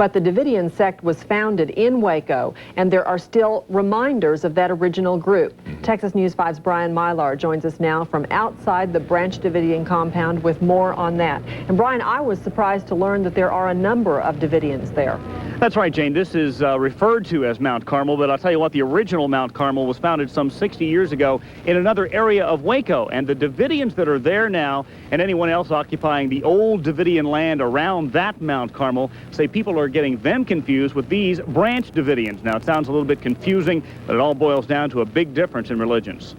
But the Davidian sect was founded in Waco, and there are still reminders of that original group. Texas News 5's Brian Mylar joins us now from outside the Branch Davidian compound with more on that. And Brian, I was surprised to learn that there are a number of Davidians there. That's right, Jane. This is referred to as Mount Carmel, but I'll tell you what, the original Mount Carmel was founded some 60 years ago in another area of Waco. And the Davidians that are there now, and anyone else occupying the old Davidian land around that Mount Carmel, say people are getting them confused with these Branch Davidians. Now, it sounds a little bit confusing, but it all boils down to a big difference in religions.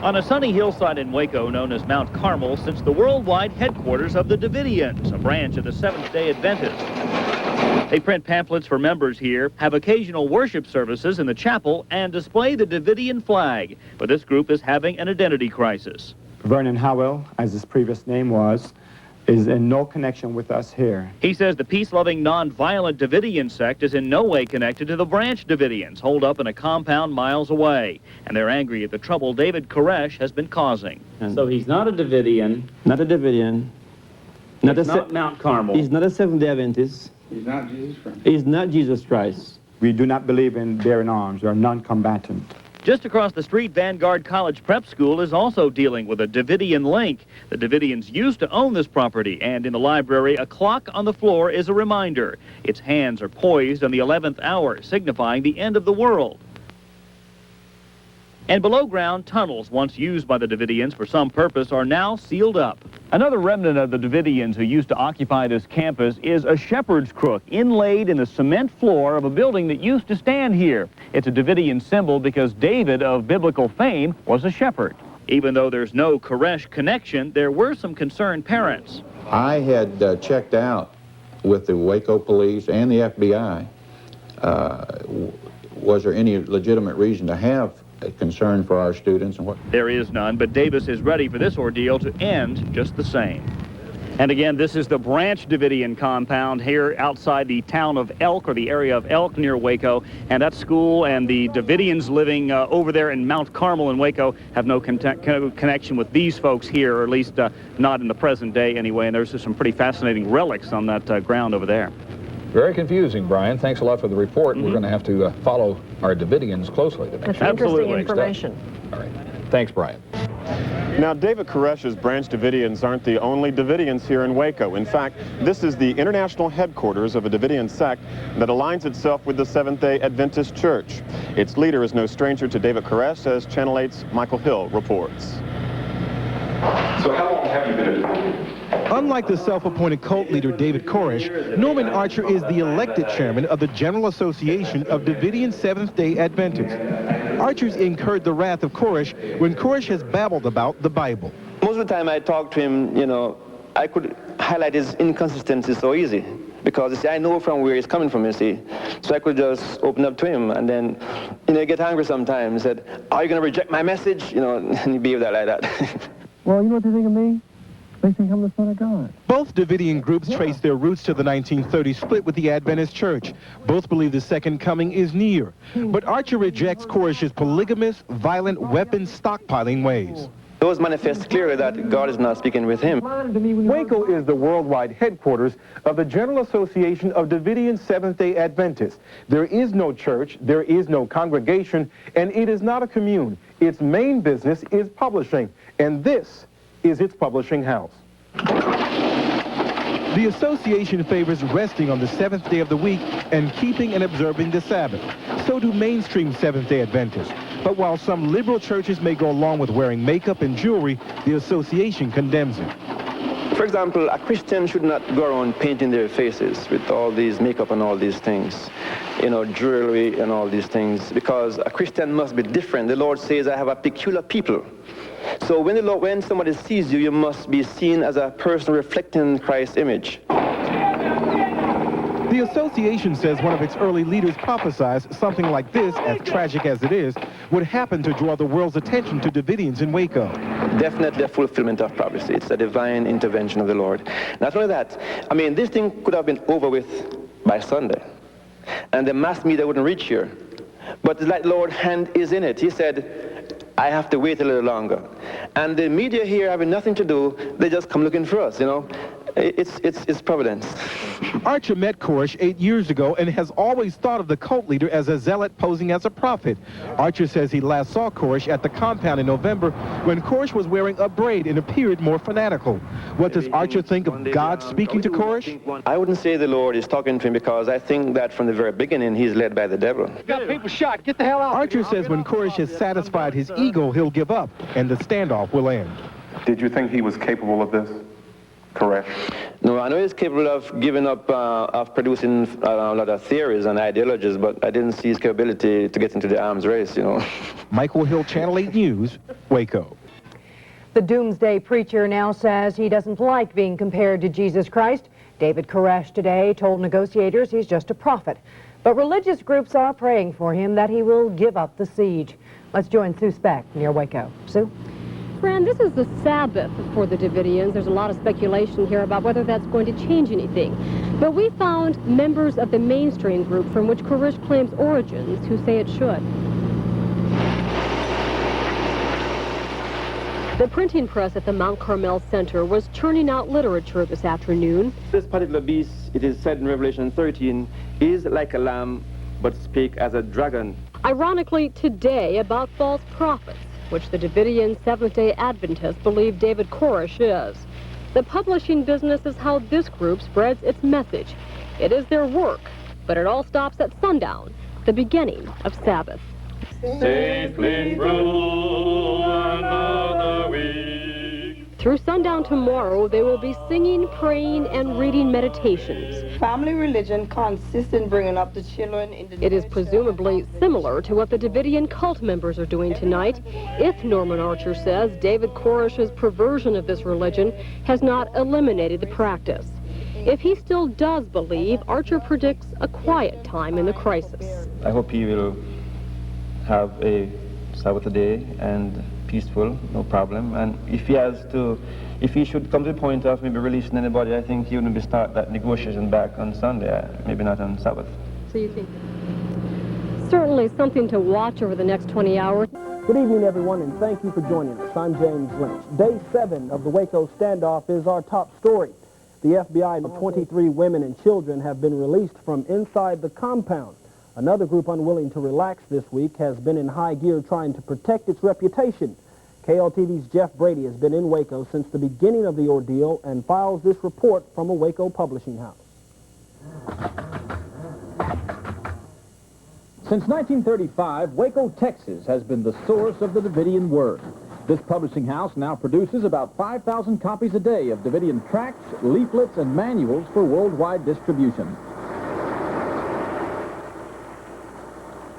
On a sunny hillside in Waco known as Mount Carmel sits the worldwide headquarters of the Davidians, a branch of the Seventh-day Adventists. They print pamphlets for members here, have occasional worship services in the chapel, and display the Davidian flag. But this group is having an identity crisis. Vernon Howell, as his previous name was, is in no connection with us here. He says the peace-loving, non-violent Davidian sect is in no way connected to the Branch Davidians, holed up in a compound miles away. And they're angry at the trouble David Koresh has been causing. And so he's not a Davidian. Not a Davidian. Not Mount Carmel. He's not a Seventh-day Adventist. He's not Jesus Christ. He's not Jesus Christ. We do not believe in bearing arms. We are non-combatant. Just across the street, Vanguard College Prep School is also dealing with a Davidian link. The Davidians used to own this property, and in the library, a clock on the floor is a reminder. Its hands are poised on the 11th hour, signifying the end of the world. And below ground, tunnels once used by the Davidians for some purpose are now sealed up. Another remnant of the Davidians who used to occupy this campus is a shepherd's crook inlaid in the cement floor of a building that used to stand here. It's a Davidian symbol because David of biblical fame was a shepherd. Even though there's no Koresh connection, there were some concerned parents. I had checked out with the Waco police and the FBI. Was there any legitimate reason to have a concern for our students? And what? There is none, but Davis is ready for this ordeal to end just the same. And again, this is the Branch Davidian compound here outside the town of Elk, or the area of Elk near Waco. And that school and the Davidians living over there in Mount Carmel in Waco have no connection with these folks here, or at least not in the present day anyway. And there's just some pretty fascinating relics on that ground over there. Very confusing, Brian. Thanks a lot for the report. We're going to have to follow our Davidians closely to make That's sure. interesting information. All right. Thanks, Brian. Now, David Koresh's Branch Davidians aren't the only Davidians here in Waco. In fact, this is the international headquarters of a Davidian sect that aligns itself with the Seventh-day Adventist Church. Its leader is no stranger to David Koresh, as Channel 8's Michael Hill reports. So how long have you been a Davidian? Unlike the self-appointed cult leader David Koresh, Norman Archer is the elected chairman of the General Association of Davidian Seventh-day Adventists. Archer's incurred the wrath of Koresh when Koresh has babbled about the Bible. Most of the time I talk to him, you know, I could highlight his inconsistency so easy. Because, you see, I know from where he's coming from, you see. So I could just open up to him and then, you know, get angry sometimes. He said, are you going to reject my message? You know, and he behaved like that. Well, you know what they think of me? They think I'm the Son of God. Both Davidian groups trace their roots to the 1930s split with the Adventist Church. Both believe the second coming is near. But Archer rejects Koresh's polygamous, violent, weapons stockpiling ways. Those manifest clearly that God is not speaking with him. Waco is the worldwide headquarters of the General Association of Davidian Seventh-day Adventists. There is no church, there is no congregation, and it is not a commune. Its main business is publishing, and this is its publishing house. The association favors resting on the seventh day of the week and keeping and observing the Sabbath. So do mainstream Seventh-day Adventists. But while some liberal churches may go along with wearing makeup and jewelry, the association condemns it. For example, a Christian should not go around painting their faces with all these makeup and all these things, you know, jewelry and all these things, because a Christian must be different. The Lord says, I have a peculiar people. So when somebody sees you, you must be seen as a person reflecting Christ's image. The association says one of its early leaders prophesied something like this, as tragic as it is, would happen to draw the world's attention to Davidians in Waco. Definitely a fulfillment of prophecy. It's a divine intervention of the Lord. Not only that, I mean, this thing could have been over with by Sunday, and the mass media wouldn't reach here. But the Lord's hand is in it. He said, I have to wait a little longer. And the media here having nothing to do, they just come looking for us, you know. It's providence. Archer met Koresh 8 years ago and has always thought of the cult leader as a zealot posing as a prophet. Archer says he last saw Koresh at the compound in November when Koresh was wearing a braid and appeared more fanatical. What does Archer think of God speaking to Koresh? I wouldn't say the Lord is talking to him because I think that from the very beginning he's led by the devil. Got people shot. Get the hell out. Archer says when Koresh has satisfied his ego, he'll give up and the standoff will end. Did you think he was capable of this, Koresh? No, I know he's capable of giving up, of producing a lot of theories and ideologies, but I didn't see his capability to get into the arms race, you know. Michael Hill, Channel 8 News, Waco. The doomsday preacher now says he doesn't like being compared to Jesus Christ. David Koresh today told negotiators he's just a prophet. But religious groups are praying for him that he will give up the siege. Let's join Sue Speck near Waco. Sue? Fran, this is the Sabbath for the Davidians. There's a lot of speculation here about whether that's going to change anything. But we found members of the mainstream group from which Koresh claims origins who say it should. The printing press at the Mount Carmel Center was churning out literature this afternoon. This particular beast, it is said in Revelation 13, is like a lamb, but speak as a dragon. Ironically, today about false prophets, which the Davidian Seventh-day Adventists believe David Koresh is. The publishing business is how this group spreads its message. It is their work, but it all stops at sundown, the beginning of Sabbath. Safely through another week. Through sundown tomorrow, they will be singing, praying, and reading meditations. Family religion consists in bringing up the children in the... It is presumably similar to what the Davidian cult members are doing tonight, if Norman Archer says David Koresh's perversion of this religion has not eliminated the practice. If he still does believe, Archer predicts a quiet time in the crisis. I hope he will have a Sabbath day and peaceful, no problem. And if he should come to the point of maybe releasing anybody, I think he would maybe start that negotiation back on Sunday, maybe not on Sabbath. So you think? Certainly something to watch over the next 20 hours. Good evening, everyone, and thank you for joining us. I'm James Lynch. Day 7 of the Waco standoff is our top story. The FBI and 23 women and children have been released from inside the compound. Another group unwilling to relax this week has been in high gear trying to protect its reputation. KLTV's Jeff Brady has been in Waco since the beginning of the ordeal and files this report from a Waco publishing house. Since 1935, Waco, Texas has been the source of the Davidian word. This publishing house now produces about 5,000 copies a day of Davidian tracts, leaflets, and manuals for worldwide distribution.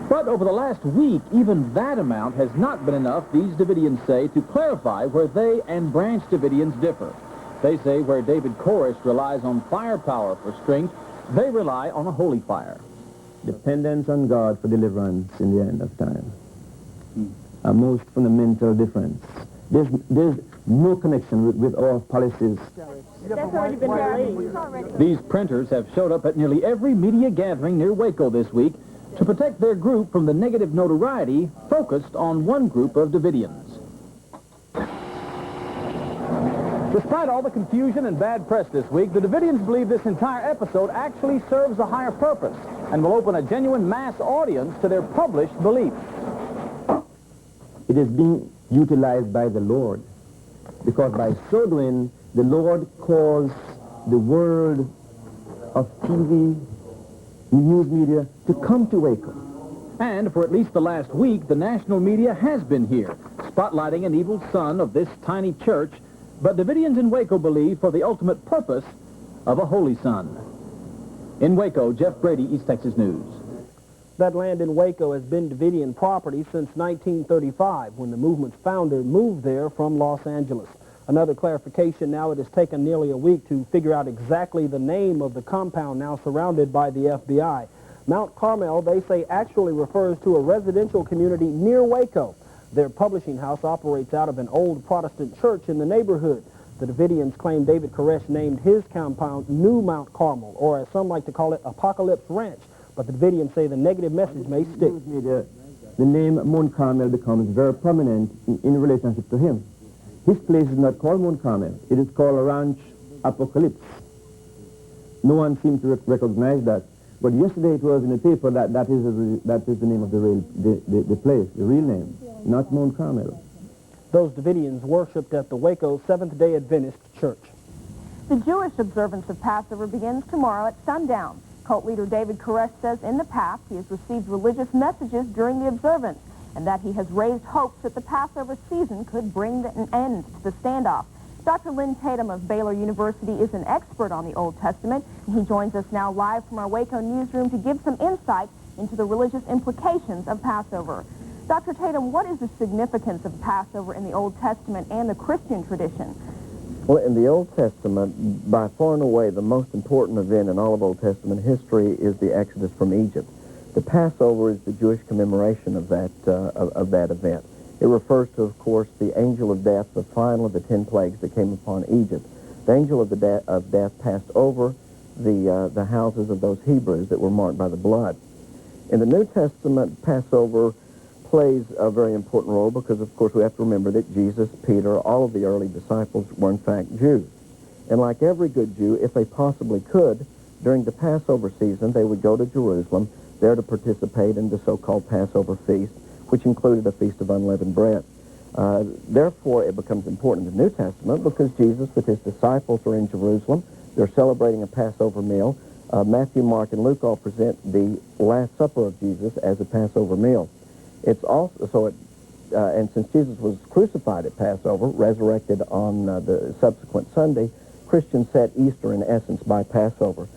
But over the last week, even that amount has not been enough, these Davidians say, to clarify where they and branch Davidians differ. They say where David Koresh relies on firepower for strength, they rely on a holy fire. Dependence on God for deliverance in the end of time. A most fundamental difference. There's no connection with our policies. That's already been released. These printers have showed up at nearly every media gathering near Waco this week to protect their group from the negative notoriety focused on one group of Davidians. Despite all the confusion and bad press this week, the Davidians believe this entire episode actually serves a higher purpose and will open a genuine mass audience to their published beliefs. It is being utilized by the Lord, because by so doing, the Lord calls the world of TV, news media, to come to Waco. And for at least the last week, the national media has been here, spotlighting an evil son of this tiny church, but Davidians in Waco believe for the ultimate purpose of a holy son. In Waco, Jeff Brady, East Texas News. That land in Waco has been Davidian property since 1935, when the movement's founder moved there from Los Angeles. Another clarification now: it has taken nearly a week to figure out exactly the name of the compound now surrounded by the FBI. Mount Carmel, they say, actually refers to a residential community near Waco. Their publishing house operates out of an old Protestant church in the neighborhood. The Davidians claim David Koresh named his compound New Mount Carmel, or as some like to call it, Apocalypse Ranch. But the Davidians say the negative message may stick. The name Mount Carmel becomes very prominent in relationship to him. His place is not called Mount Carmel. It is called Ranch Apocalypse. no one seems to recognize that. But yesterday it was in the paper that that is the name of the place, the real name, not Mount Carmel. Those Davidians worshipped at the Waco Seventh-day Adventist Church. The Jewish observance of Passover begins tomorrow at sundown. Cult leader David Koresh says in the past he has received religious messages during the observance and that he has raised hopes that the Passover season could bring an end to the standoff. Dr. Lynn Tatum of Baylor University is an expert on the Old Testament, and he joins us now live from our Waco newsroom to give some insight into the religious implications of Passover. Dr. Tatum, what is the significance of Passover in the Old Testament and the Christian tradition? Well, in the Old Testament, by far and away, the most important event in all of Old Testament history is the Exodus from Egypt. The Passover is the Jewish commemoration of that event. It refers to, of course, the angel of death, the final of the 10 plagues that came upon Egypt. The angel of death passed over the houses of those Hebrews that were marked by the blood. In the New Testament, Passover plays a very important role because, of course, we have to remember that Jesus, Peter, all of the early disciples were, in fact, Jews. And like every good Jew, if they possibly could, during the Passover season, they would go to Jerusalem there to participate in the so-called Passover feast, which included a feast of unleavened bread. Therefore, it becomes important in the New Testament because Jesus, with his disciples, are in Jerusalem. They're celebrating a Passover meal. Matthew, Mark, and Luke all present the Last Supper of Jesus as a Passover meal. It's also and since Jesus was crucified at Passover, resurrected on the subsequent Sunday, Christians set Easter in essence by Passover.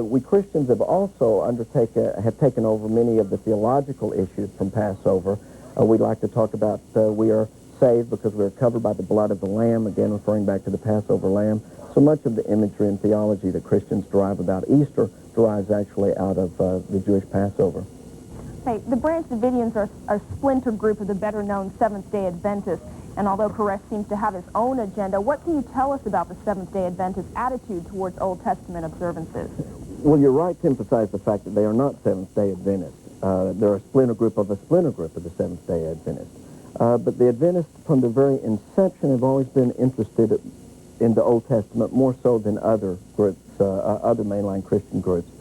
We Christians have also taken over many of the theological issues from Passover. We'd like to talk about we are saved because we are covered by the blood of the Lamb, again referring back to the Passover Lamb. So much of the imagery and theology that Christians derive about Easter derives actually out of the Jewish Passover. Hey, the Branch Davidians are a splinter group of the better-known Seventh-day Adventists, and although Koresh seems to have his own agenda, what can you tell us about the Seventh-day Adventist attitude towards Old Testament observances? Well, you're right to emphasize the fact that they are not Seventh-day Adventists. They're a splinter group of the Seventh-day Adventists. But the Adventists, from the very inception, have always been interested in the Old Testament more so than other groups, other mainline Christian groups.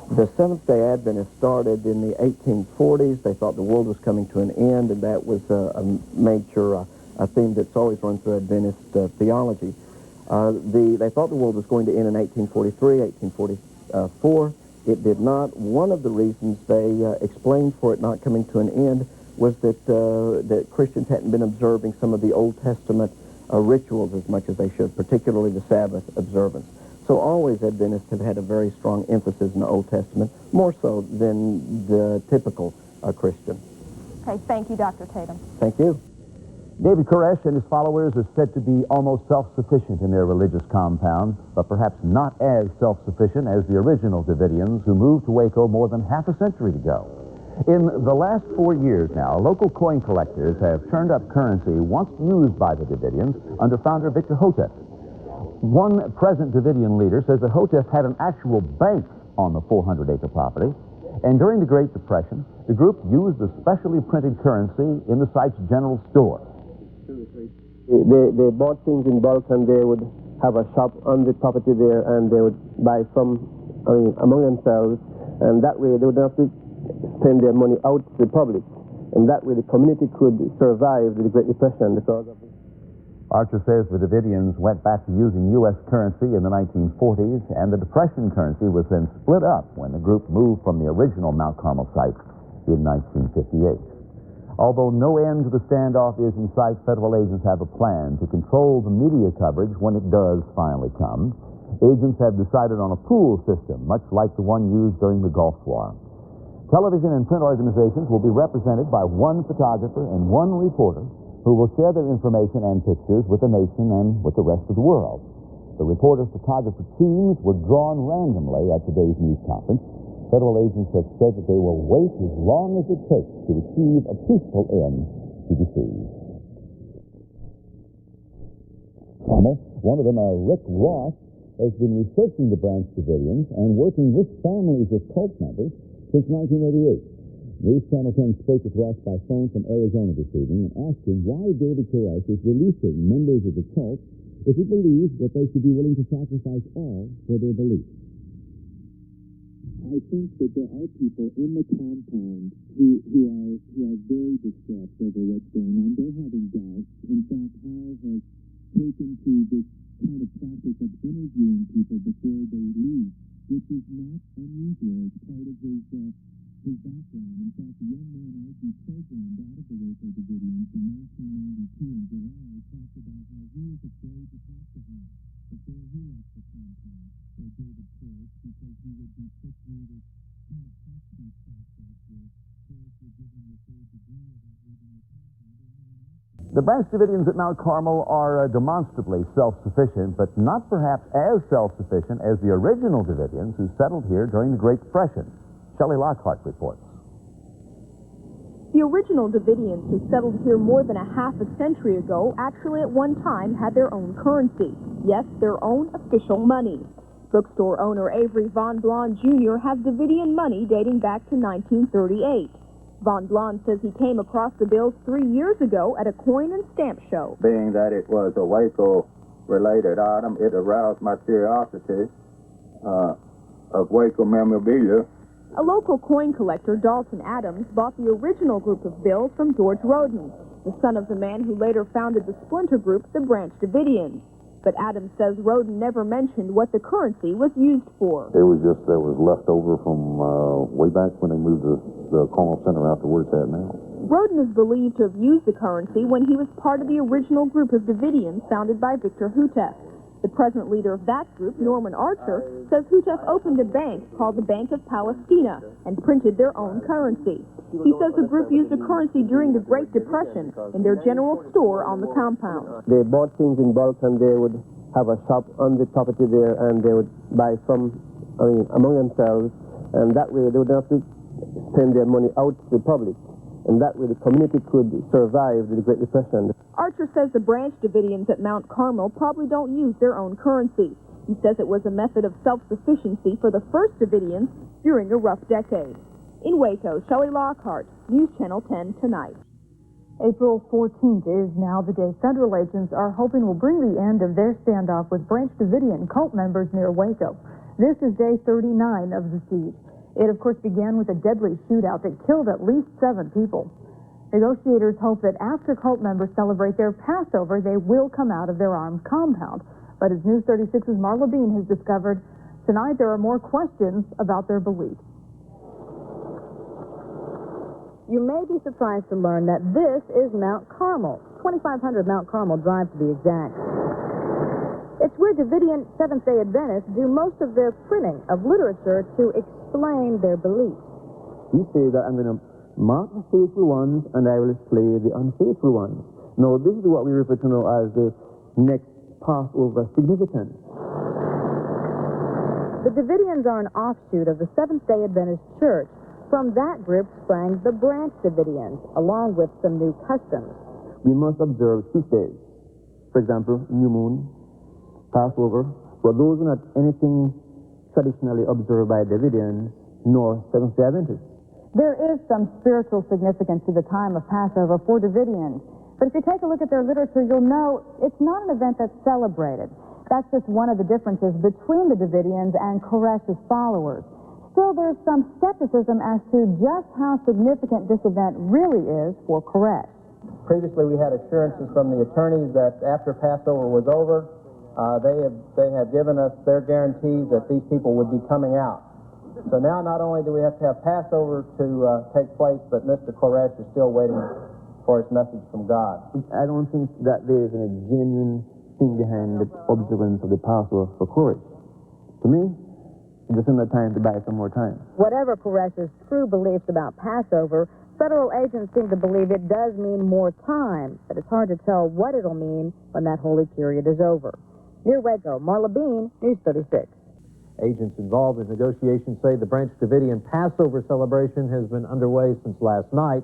The Seventh-day Adventists started in the 1840s. They thought the world was coming to an end, and that was a major theme that's always run through Adventist theology. They thought the world was going to end in 1843, 1844. It did not. One of the reasons they explained for it not coming to an end was that Christians hadn't been observing some of the Old Testament rituals as much as they should, particularly the Sabbath observance. So always Adventists have had a very strong emphasis in the Old Testament, more so than the typical Christian. Okay, thank you, Dr. Tatum. Thank you. David Koresh and his followers are said to be almost self-sufficient in their religious compound, but perhaps not as self-sufficient as the original Davidians who moved to Waco more than half a century ago. In the last 4 years now, local coin collectors have turned up currency once used by the Davidians under founder Victor Hotef. One present Davidian leader says that Hotef had an actual bank on the 400-acre property, and during the Great Depression, the group used the specially printed currency in the site's general store. They bought things in bulk, and they would have a shop on the property there, and they would buy some among themselves, and that way they would not have to spend their money out to the public, and that way the community could survive the Great Depression because of it. Archer says the Davidians went back to using U.S. currency in the 1940s, and the Depression currency was then split up when the group moved from the original Mount Carmel site in 1958. Although no end to the standoff is in sight, federal agents have a plan to control the media coverage when it does finally come. Agents have decided on a pool system, much like the one used during the Gulf War. Television and print organizations will be represented by one photographer and one reporter who will share their information and pictures with the nation and with the rest of the world. The reporter-photographer teams were drawn randomly at today's news conference. Federal agents have said that they will wait as long as it takes to achieve a peaceful end to the siege. One of them, Rick Ross, has been researching the Branch Davidians and working with families of cult members since 1988. News Channel 10 spoke with Ross by phone from Arizona this evening and asked him why David Koresh is releasing members of the cult if he believes that they should be willing to sacrifice all for their beliefs. I think that there are people in the compound who are very distressed over what's going on. They're having doubts. In fact, Hal has taken to this kind of practice of interviewing people before they leave, which is not unusual. It's part of his background. In fact, the young man I deprogrammed out of the Waco Davidians in 1992 in July talked about how he was afraid to talk to Hal before he left the compound, or David Koresh, because he would be put through this kind of hot-seat process where Koresh would give him the third degree about leaving the compound or anyone else. The Branch Davidians at Mount Carmel are demonstrably self-sufficient, but not perhaps as self-sufficient as the original Davidians who settled here during the Great Depression. Shelley Lockhart reports. The original Davidians who settled here more than a half a century ago actually at one time had their own currency. Yes, their own official money. Bookstore owner Avery Von Blond Jr. has Davidian money dating back to 1938. Von Blond says he came across the bills 3 years ago at a coin and stamp show. Being that it was a Waco-related item, it aroused my curiosity of Waco memorabilia. A local coin collector, Dalton Adams, bought the original group of bills from George Roden, the son of the man who later founded the splinter group, the Branch Davidians. But Adams says Roden never mentioned what the currency was used for. It was just that was left over from way back when they moved the Carmel Center out to where it's at now. Roden is believed to have used the currency when he was part of the original group of Davidians founded by Victor Hutef. The present leader of that group, Norman Archer, says Hutef opened a bank called the Bank of Palestina and printed their own currency. He says the group used the currency during the Great Depression in their general store on the compound. They bought things in bulk and they would have a shop on the property there and they would buy some among themselves, and that way they would not have to send their money out to the public. And that way the community could survive the Great Depression. Archer says the Branch Davidians at Mount Carmel probably don't use their own currency. He says it was a method of self-sufficiency for the first Davidians during a rough decade. In Waco, Shelley Lockhart, News Channel 10 Tonight. April 14th is now the day federal agents are hoping will bring the end of their standoff with Branch Davidian cult members near Waco. This is day 39 of the siege. It, of course, began with a deadly shootout that killed at least 7 people. Negotiators hope that after cult members celebrate their Passover, they will come out of their armed compound. But as News 36's Marla Bean has discovered, tonight there are more questions about their beliefs. You may be surprised to learn that this is Mount Carmel, 2500 Mount Carmel Drive to be exact. It's where Davidian Seventh-day Adventists do most of their printing of literature to explain their beliefs. He says that I'm going to mark the faithful ones and I will slay the unfaithful ones. Now, this is what we refer to now as the next Passover significance. The Davidians are an offshoot of the Seventh-day Adventist Church. From that group sprang the Branch Davidians, along with some new customs. We must observe feast days. For example, new moon, Passover. But those are not anything traditionally observed by Davidians nor Seventh-day Adventists. There is some spiritual significance to the time of Passover for Davidians. But if you take a look at their literature, you'll know it's not an event that's celebrated. That's just one of the differences between the Davidians and Koresh's followers. Still, there's some skepticism as to just how significant this event really is for Koresh. Previously, we had assurances from the attorneys that after Passover was over, they have given us their guarantees that these people would be coming out. So now not only do we have to have Passover to take place, but Mr. Koresh is still waiting for his message from God. I don't think that there is a genuine thing behind the observance of the Passover for Koresh. To me, it's just another time to buy some more time. Whatever Koresh's true beliefs about Passover, federal agents seem to believe it does mean more time, but it's hard to tell what it'll mean when that holy period is over. Near Waco, Marla Bean, News 36. Agents involved in negotiations say the Branch Davidian Passover celebration has been underway since last night.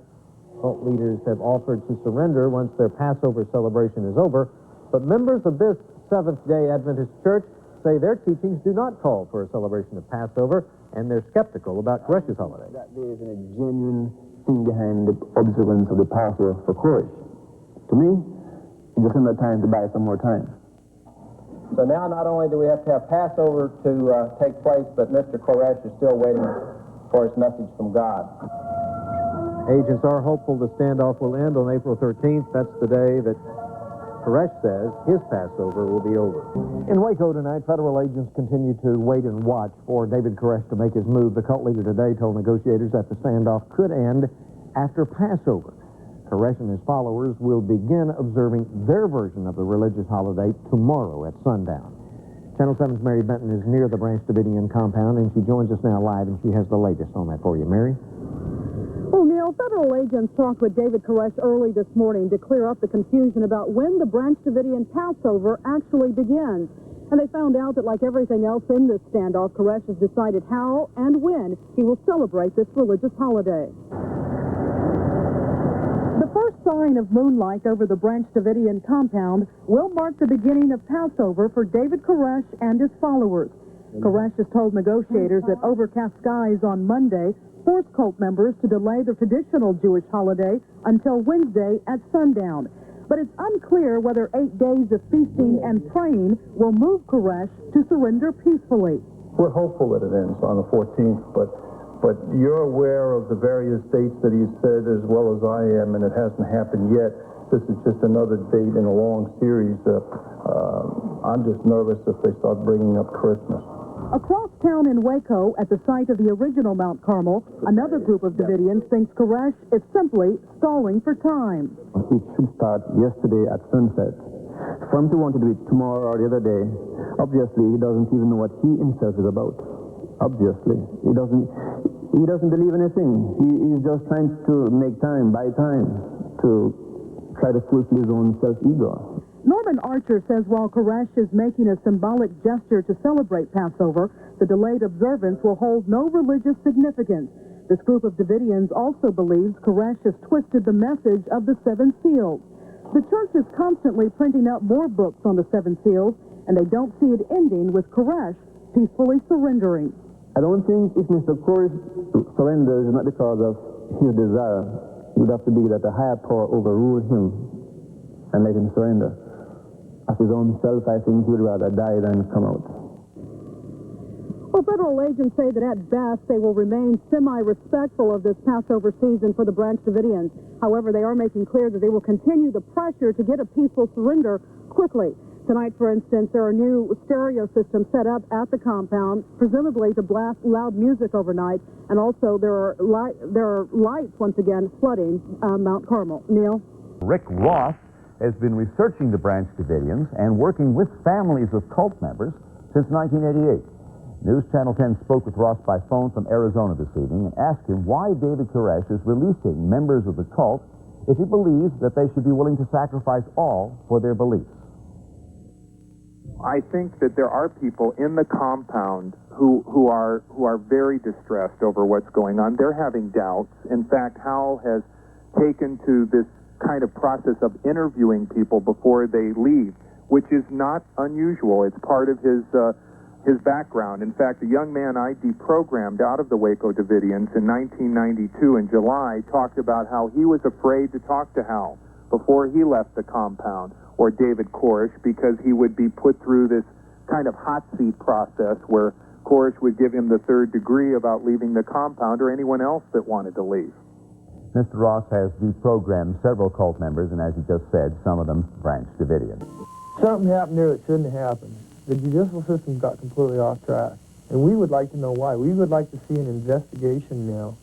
Cult leaders have offered to surrender once their Passover celebration is over, but members of this Seventh-day Adventist church say their teachings do not call for a celebration of Passover, and they're skeptical about Koresh's holiday. That there isn't a genuine thing behind the observance of the Passover for Koresh. To me, it's just another time to buy some more time. So now not only do we have to have Passover to take place, but Mr. Koresh is still waiting for his message from God. Agents are hopeful the standoff will end on April 13th. That's the day that Koresh says his Passover will be over. In Waco tonight, federal agents continue to wait and watch for David Koresh to make his move. The cult leader today told negotiators that the standoff could end after Passover. Koresh and his followers will begin observing their version of the religious holiday tomorrow at sundown. Channel 7's Mary Benton is near the Branch Davidian compound, and she joins us now live, and she has the latest on that for you. Mary? Well, Neil, federal agents talked with David Koresh early this morning to clear up the confusion about when the Branch Davidian Passover actually begins. And they found out that, like everything else in this standoff, Koresh has decided how and when he will celebrate this religious holiday. The first sign of moonlight over the Branch Davidian compound will mark the beginning of Passover for David Koresh and his followers. Koresh has told negotiators that overcast skies on Monday forced cult members to delay the traditional Jewish holiday until Wednesday at sundown. But it's unclear whether 8 days of feasting and praying will move Koresh to surrender peacefully. We're hopeful that it ends on the 14th, but you're aware of the various dates that he's said as well as I am, and it hasn't happened yet. This is just another date in a long series. I'm just nervous if they start bringing up Christmas. Across town in Waco, at the site of the original Mount Carmel, another group of Davidians thinks Koresh is simply stalling for time. It should start yesterday at sunset. For him to want to do it tomorrow or the other day, obviously he doesn't even know what he himself is about. Obviously. He doesn't believe anything. He's just trying to make time, buy time, to try to fulfill his own self-ego. Norman Archer says while Koresh is making a symbolic gesture to celebrate Passover, the delayed observance will hold no religious significance. This group of Davidians also believes Koresh has twisted the message of the seven seals. The church is constantly printing out more books on the seven seals, and they don't see it ending with Koresh peacefully surrendering. I don't think if Mr. Koresh surrenders, it's not because of his desire. It would have to be that a higher power overruled him and let him surrender. Of his own self, I think he would rather die than come out. Well, federal agents say that at best they will remain semi-respectful of this Passover season for the Branch Davidians. However, they are making clear that they will continue the pressure to get a peaceful surrender quickly. Tonight, for instance, there are new stereo systems set up at the compound, presumably to blast loud music overnight, and also there are lights once again flooding Mount Carmel. Neil? Rick Ross has been researching the Branch Davidians and working with families of cult members since 1988. News Channel 10 spoke with Ross by phone from Arizona this evening and asked him why David Koresh is releasing members of the cult if he believes that they should be willing to sacrifice all for their beliefs. I think that there are people in the compound who are very distressed over what's going on. They're having doubts. In fact, Hal has taken to this kind of process of interviewing people before they leave, which is not unusual. It's part of his background. In fact, a young man I deprogrammed out of the Waco Davidians in 1992 in July talked about how he was afraid to talk to Hal before he left the compound, or David Koresh, because he would be put through this kind of hot seat process where Koresh would give him the third degree about leaving the compound or anyone else that wanted to leave. Mr. Ross has deprogrammed several cult members, and as he just said, some of them Branch Davidians. Something happened there that shouldn't have happened. The judicial system got completely off track, and we would like to know why. We would like to see an investigation now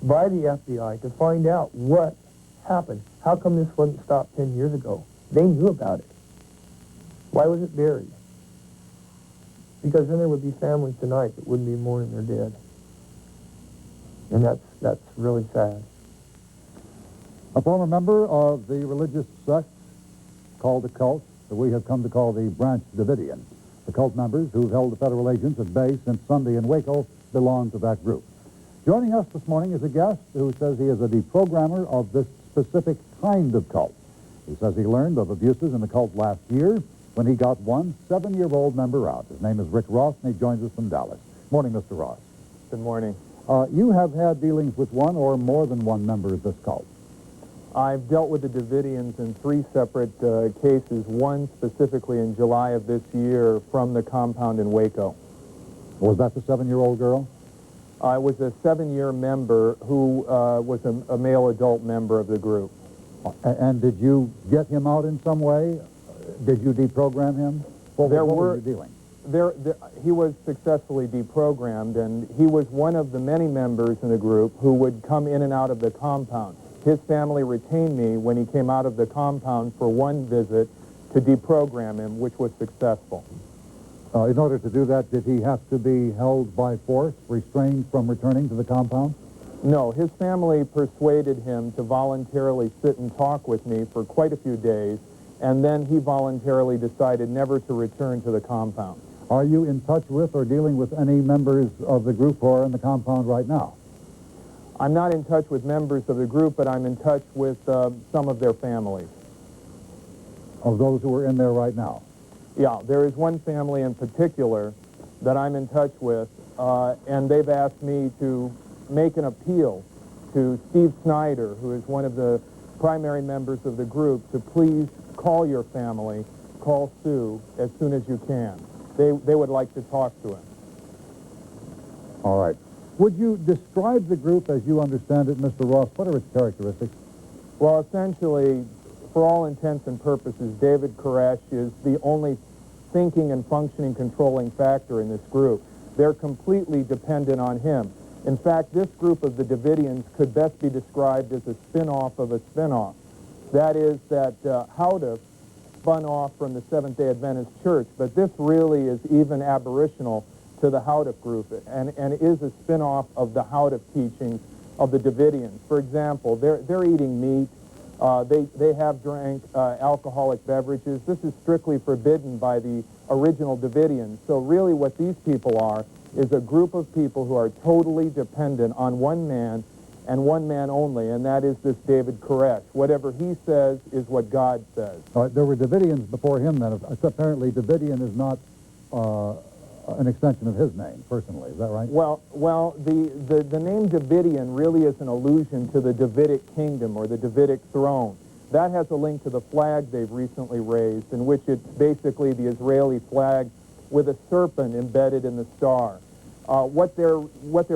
by the FBI to find out what happened. How come this wasn't stopped 10 years ago? They knew about it. Why was it buried? Because then there would be families tonight that wouldn't be mourning their dead. And that's really sad. A former member of the religious sect called the cult that we have come to call the Branch Davidian. The cult members who've held the federal agents at bay since Sunday in Waco belong to that group. Joining us this morning is a guest who says he is a deprogrammer of this specific kind of cult. He says he learned of abuses in the cult last year when he got one 7-year-old member out. His name is Rick Ross, and he joins us from Dallas. Morning, Mr. Ross. Good morning. You have had dealings with one or more than one member of this cult. I've dealt with the Davidians in 3 separate cases, one specifically in July of this year from the compound in Waco. Was that the 7-year-old girl? I was a 7-year member who was a male adult member of the group. And did you get him out in some way? Did you deprogram him? What were you doing? He was successfully deprogrammed, and he was one of the many members in the group who would come in and out of the compound. His family retained me when he came out of the compound for one visit to deprogram him, which was successful. In order to do that, did he have to be held by force, restrained from returning to the compound? No, his family persuaded him to voluntarily sit and talk with me for quite a few days, and then he voluntarily decided never to return to the compound. Are you in touch with or dealing with any members of the group who are in the compound right now? I'm not in touch with members of the group, but I'm in touch with some of their families. Of those who are in there right now? Yeah, there is one family in particular that I'm in touch with, and they've asked me to make an appeal to Steve Snyder, who is one of the primary members of the group, to please call your family, call Sue, as soon as you can. They would like to talk to him. All right. Would you describe the group as you understand it, Mr. Ross? What are its characteristics? Well, essentially, for all intents and purposes, David Koresh is the only thinking and functioning controlling factor in this group. They're completely dependent on him. In fact, this group of the Davidians could best be described as a spin-off of a spin-off. That is that Howdif spun off from the Seventh-day Adventist Church, but this really is even aberrational to the Howdif group and is a spin-off of the Howdif teachings of the Davidians. For example, they're eating meat. They have drank alcoholic beverages. This is strictly forbidden by the original Davidians. So really what these people are is a group of people who are totally dependent on one man and one man only, and that is this David Koresh. Whatever he says is what God says. All right, there were Davidians before him then. Apparently Davidian is not an extension of his name, personally. Is that right? Well, the name Davidian really is an allusion to the Davidic kingdom or the Davidic throne. That has a link to the flag they've recently raised, in which it's basically the Israeli flag with a serpent embedded in the star. What they're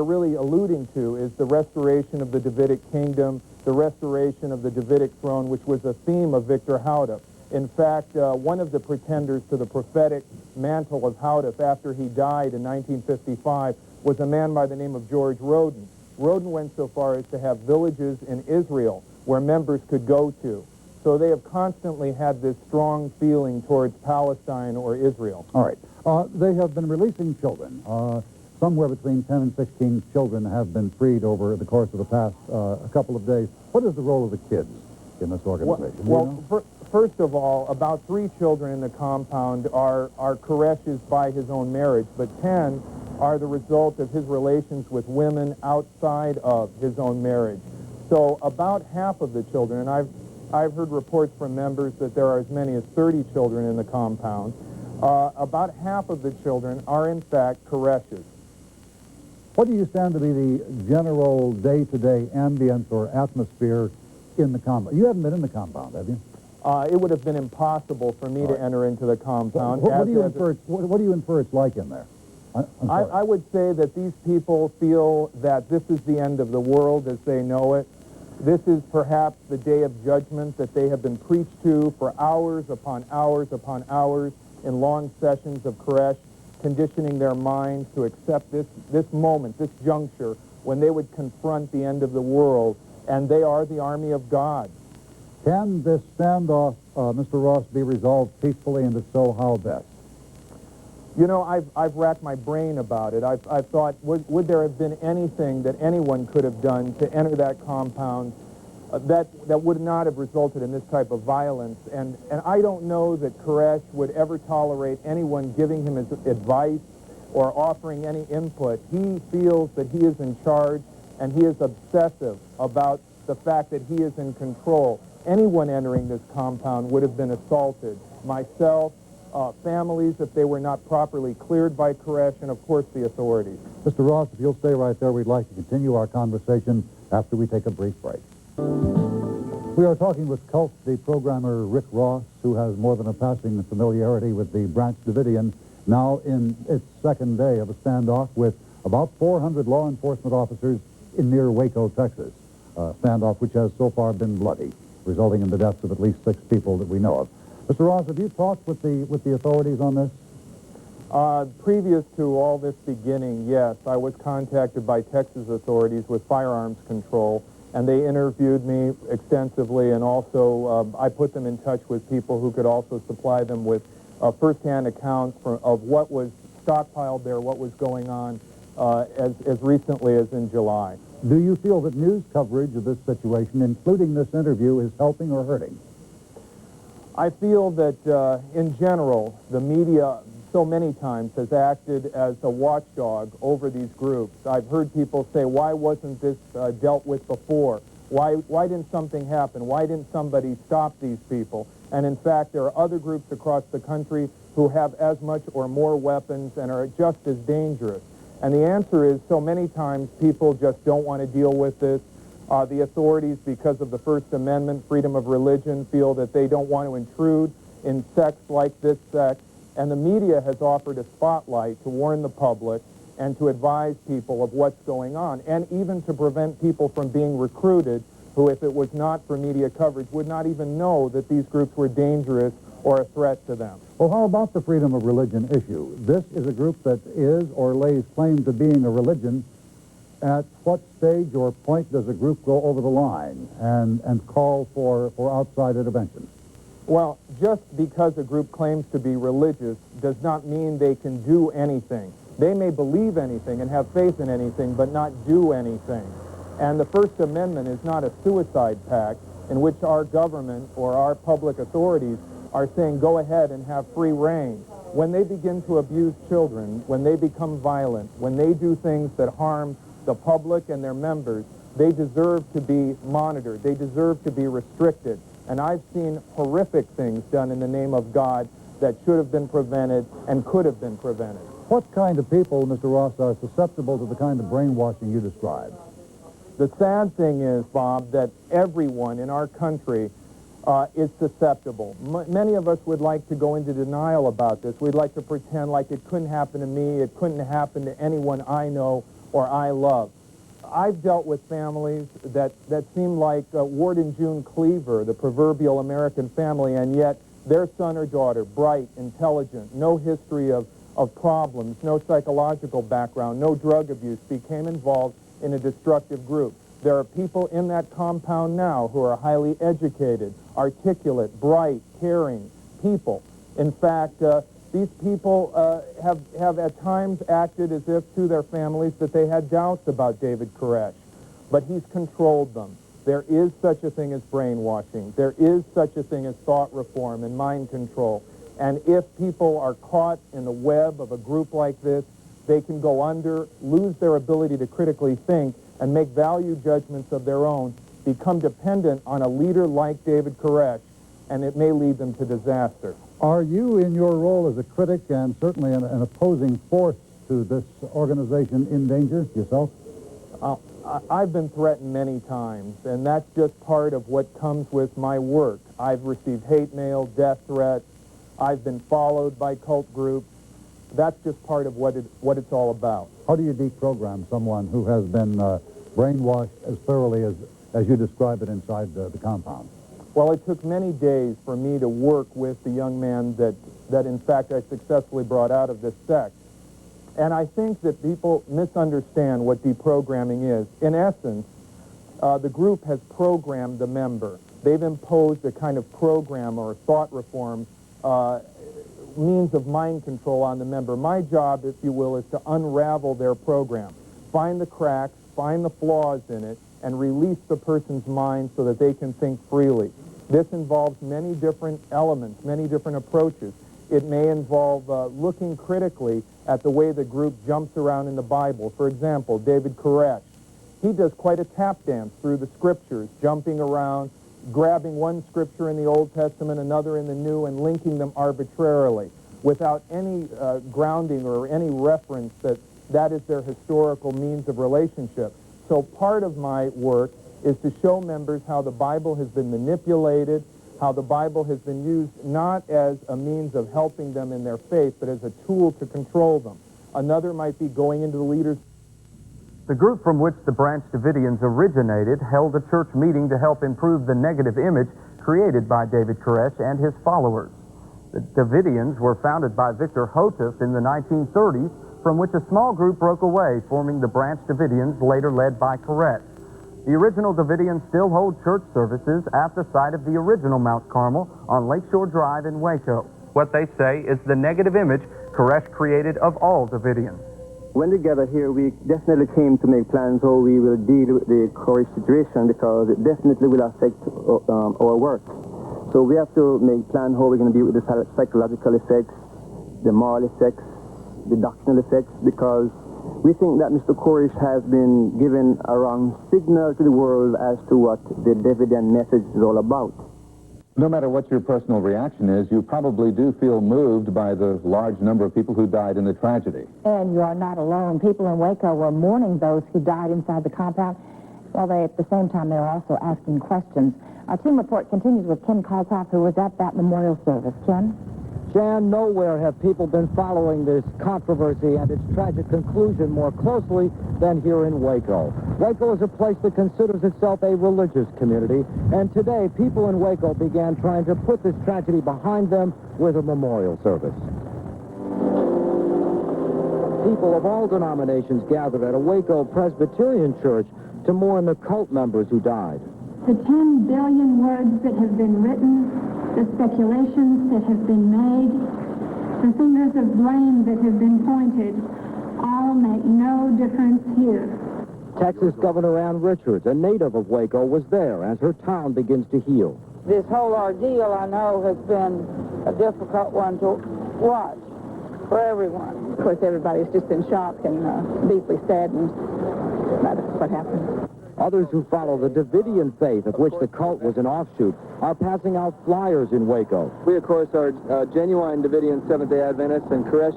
really alluding to is the restoration of the Davidic kingdom, the restoration of the Davidic throne, which was a theme of Victor Howdif. In fact, one of the pretenders to the prophetic mantle of Howdif after he died in 1955 was a man by the name of George Roden. Roden went so far as to have villages in Israel where members could go to. So they have constantly had this strong feeling towards Palestine or Israel. All right. They have been releasing children. Somewhere between 10 and 16 children have been freed over the course of the past a couple of days. What is the role of the kids in this organization? First of all, about 3 children in the compound are Koresh's by his own marriage, but 10 are the result of his relations with women outside of his own marriage. So about half of the children, and I've heard reports from members that there are as many as 30 children in the compound, about half of the children are in fact Koresh's. What do you stand to be the general day-to-day ambience or atmosphere in the compound? You haven't been in the compound, have you? It would have been impossible for me to enter into the compound. What do you infer it's like in there? I would say that these people feel that this is the end of the world as they know it. This is perhaps the day of judgment that they have been preached to for hours upon hours upon hours in long sessions of Koresh, conditioning their minds to accept this moment, this juncture, when they would confront the end of the world, and they are the army of God. Can this standoff, Mr. Ross, be resolved peacefully, and if so, how best? You know, I've racked my brain about it. I've thought, would there have been anything that anyone could have done to enter that compound that would not have resulted in this type of violence? And I don't know that Koresh would ever tolerate anyone giving him his advice or offering any input. He feels that he is in charge, and he is obsessive about the fact that he is in control. Anyone entering this compound would have been assaulted. Myself, families, if they were not properly cleared by Koresh, and of course the authorities. Mr. Ross, if you'll stay right there, we'd like to continue our conversation after we take a brief break. We are talking with Cult deprogrammer Rick Ross, who has more than a passing familiarity with the Branch Davidian, now in its second day of a standoff with about 400 law enforcement officers in near Waco, Texas. A standoff which has so far been bloody, resulting in the deaths of at least 6 people that we know of. Mr. Ross, have you talked with the authorities on this? Previous to all this beginning, yes, I was contacted by Texas authorities with firearms control, and they interviewed me extensively, and also I put them in touch with people who could also supply them with first-hand accounts of what was stockpiled there, what was going on as recently as in July. Do you feel that news coverage of this situation, including this interview, is helping or hurting? I feel that, in general, the media so many times has acted as a watchdog over these groups. I've heard people say, why wasn't this dealt with before? Why didn't something happen? Why didn't somebody stop these people? And in fact, there are other groups across the country who have as much or more weapons and are just as dangerous. And the answer is, so many times people just don't want to deal with this. The authorities, because of the First Amendment, freedom of religion, feel that they don't want to intrude in sects like this sect. And the media has offered a spotlight to warn the public and to advise people of what's going on, and even to prevent people from being recruited who, if it was not for media coverage, would not even know that these groups were dangerous or a threat to them. Well, how about the freedom of religion issue? This is a group that is or lays claim to being a religion. At what stage or point does a group go over the line and call for outside intervention? Well, just because a group claims to be religious does not mean they can do anything. They may believe anything and have faith in anything, but not do anything. And the First Amendment is not a suicide pact in which our government or our public authorities are saying go ahead and have free reign. When they begin to abuse children, when they become violent, when they do things that harm the public and their members, they deserve to be monitored. They deserve to be restricted. And I've seen horrific things done in the name of God that should have been prevented and could have been prevented. What kind of people, Mr. Ross, are susceptible to the kind of brainwashing you described? The sad thing is, Bob, that everyone in our country is susceptible. Many of us would like to go into denial about this. We'd like to pretend like it couldn't happen to me, it couldn't happen to anyone I know or I love. I've dealt with families that seem like Ward and June Cleaver, the proverbial American family, and yet their son or daughter, bright, intelligent, no history of problems, no psychological background, no drug abuse, became involved in a destructive group. There are people in that compound now who are highly educated, articulate, bright, caring people. In fact, these people have at times acted as if to their families that they had doubts about David Koresh, but he's controlled them. There is such a thing as brainwashing. There is such a thing as thought reform and mind control. And if people are caught in the web of a group like this, they can go under, lose their ability to critically think, and make value judgments of their own, become dependent on a leader like David Koresh, and it may lead them to disaster. Are you, in your role as a critic and certainly an opposing force to this organization, in danger yourself? I've been threatened many times, and that's just part of what comes with my work. I've received hate mail, death threats. I've been followed by cult groups. That's just part of what it's all about. How do you deprogram someone who has been brainwashed as thoroughly as you describe it inside the compound? Well, it took many days for me to work with the young man that in fact I successfully brought out of this sect. And I think that people misunderstand what deprogramming is. In essence, the group has programmed the member. They've imposed a kind of program or thought reform means of mind control on the member. My job, if you will, is to unravel their program, find the cracks, find the flaws in it, and release the person's mind so that they can think freely. This involves many different elements, many different approaches. It may involve looking critically at the way the group jumps around in the Bible. For example, David Koresh, he does quite a tap dance through the scriptures, jumping around, grabbing one scripture in the Old Testament, another in the New, and linking them arbitrarily without any grounding or any reference that is their historical means of relationship. So part of my work is to show members how the Bible has been manipulated, how the Bible has been used not as a means of helping them in their faith, but as a tool to control them. Another might be going into the leaders. The group from which the Branch Davidians originated held a church meeting to help improve the negative image created by David Koresh and his followers. The Davidians were founded by Victor Houteff in the 1930s, from which a small group broke away, forming the Branch Davidians, later led by Koresh. The original Davidians still hold church services at the site of the original Mount Carmel on Lakeshore Drive in Waco. What they say is the negative image Koresh created of all Davidians. When we gathered here, we definitely came to make plans how we will deal with the Koresh situation, because it definitely will affect our work. So we have to make plans how we're going to deal with the psychological effects, the moral effects, the doctrinal effects, because we think that Mr. Koresh has been given a wrong signal to the world as to what the Davidian message is all about. No matter what your personal reaction is, you probably do feel moved by the large number of people who died in the tragedy. And you are not alone. People in Waco were mourning those who died inside the compound, while they, at the same time, they were also asking questions. Our team report continues with Ken Kaltoff, who was at that memorial service. Ken? Jan, nowhere have people been following this controversy and its tragic conclusion more closely than here in Waco. Waco is a place that considers itself a religious community, and today people in Waco began trying to put this tragedy behind them with a memorial service. People of all denominations gathered at a Waco Presbyterian church to mourn the cult members who died. The 10 billion words that have been written, the speculations that have been made, the fingers of blame that have been pointed, all make no difference here. Texas Governor Ann Richards, a native of Waco, was there as her town begins to heal. This whole ordeal, I know, has been a difficult one to watch for everyone. Of course, everybody's just in shock and deeply saddened. That's what happened. Others who follow the Davidian faith, of which the cult was an offshoot, are passing out flyers in Waco. We, of course, are genuine Davidian Seventh-day Adventists, and Koresh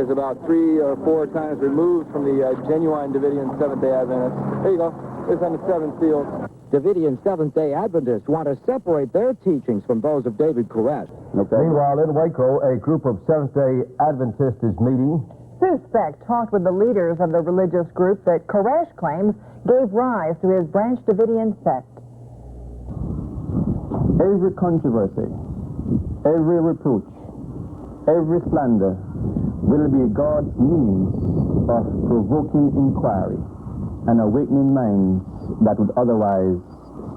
is about 3 or 4 times removed from the genuine Davidian Seventh-day Adventists. There you go. It's on the 7th seal. Davidian Seventh-day Adventists want to separate their teachings from those of David Koresh. Okay. Meanwhile, in Waco, a group of Seventh-day Adventists is meeting. Sue Speck talked with the leaders of the religious group that Koresh claims gave rise to his Branch Davidian sect. Every controversy, every reproach, every slander will be God's means of provoking inquiry and awakening minds that would otherwise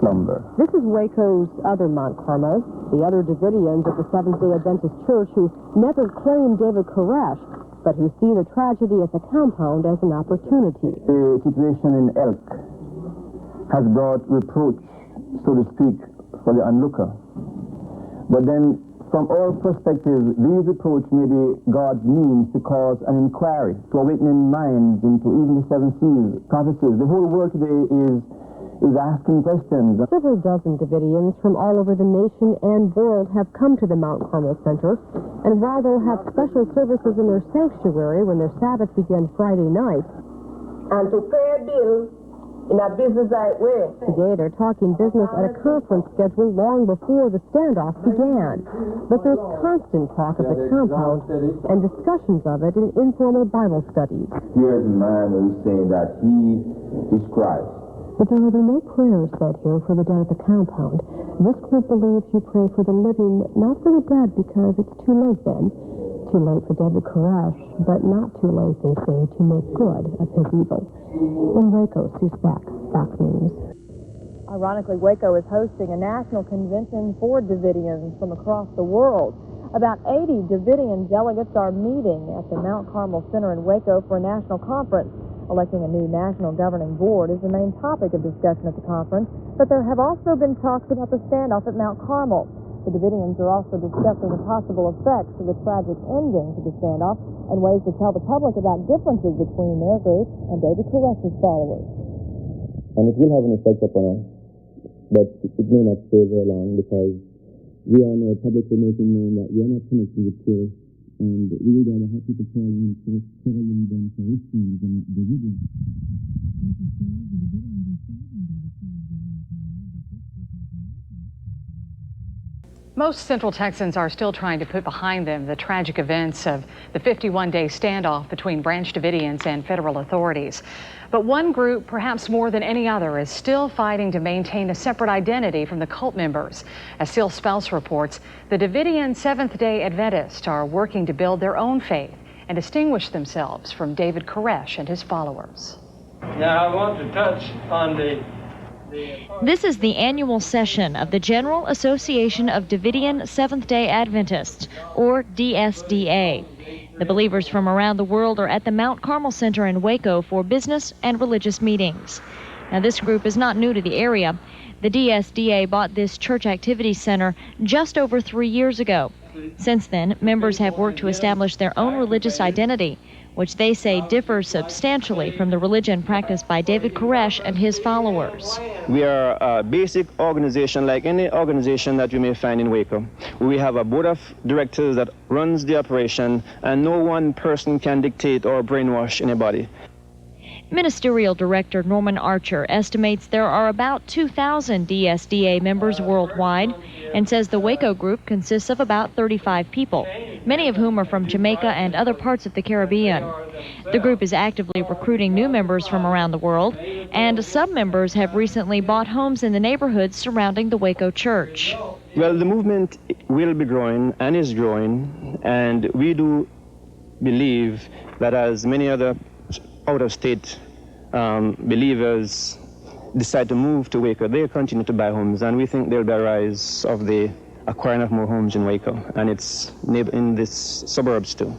slumber. This is Waco's other Mount Carmel, the other Davidians of the Seventh-day Adventist Church who never claimed David Koresh, but who see the tragedy at the compound as an opportunity. The situation in Elk has brought reproach, so to speak, for the onlooker. But then, from our perspective, these reproach may be God's means to cause an inquiry, to awaken minds into even the 7 seals prophecies. The whole world today is asking questions. Several dozen Davidians from all over the nation and world have come to the Mount Carmel Center, and while they'll have special services in their sanctuary when their Sabbath begins Friday night, and to pay a bill in a business-like way. Today they're talking business at a conference scheduled long before the standoff began. But there's constant talk of the compound and discussions of it in informal Bible studies. Here's a man who's saying that he is Christ. But there will be no prayers said here for the dead at the compound. This group believes you pray for the living, not for the dead, because it's too late then. Too late for David Koresh, but not too late, they say, to make good of his evil. In Waco, Sue Speck, Fox News. Ironically, Waco is hosting a national convention for Davidians from across the world. About 80 Davidian delegates are meeting at the Mount Carmel Center in Waco for a national conference. Electing a new national governing board is the main topic of discussion at the conference, but there have also been talks about the standoff at Mount Carmel. The Davidians are also discussing the possible effects of the tragic ending to the standoff and ways to tell the public about differences between their group and David Koresh's followers. And it will have an effect upon us, but it may not stay very long, because we are now publicly making known that we are not connected with Koresh, and we would rather have people calling them Christians and not Davidians. Most Central Texans are still trying to put behind them the tragic events of the 51-day standoff between Branch Davidians and federal authorities. But one group, perhaps more than any other, is still fighting to maintain a separate identity from the cult members. As Seal Spouse reports, the Davidian Seventh-day Adventists are working to build their own faith and distinguish themselves from David Koresh and his followers. Now I want to touch on This is the annual session of the General Association of Davidian Seventh-day Adventists, or DSDA. The believers from around the world are at the Mount Carmel Center in Waco for business and religious meetings. Now, this group is not new to the area. The DSDA bought this church activity center just over 3 years ago. Since then, members have worked to establish their own religious identity, which they say differs substantially from the religion practiced by David Koresh and his followers. We are a basic organization like any organization that you may find in Waco. We have a board of directors that runs the operation, and no one person can dictate or brainwash anybody. Ministerial Director Norman Archer estimates there are about 2,000 DSDA members worldwide and says the Waco group consists of about 35 people, many of whom are from Jamaica and other parts of the Caribbean. The group is actively recruiting new members from around the world, and some members have recently bought homes in the neighborhoods surrounding the Waco church. Well, the movement will be growing and is growing, and we do believe that as many other out-of-state believers decide to move to Waco, they'll continue to buy homes, and we think there'll be a rise of the acquiring of more homes in Waco, and it's in this suburbs too.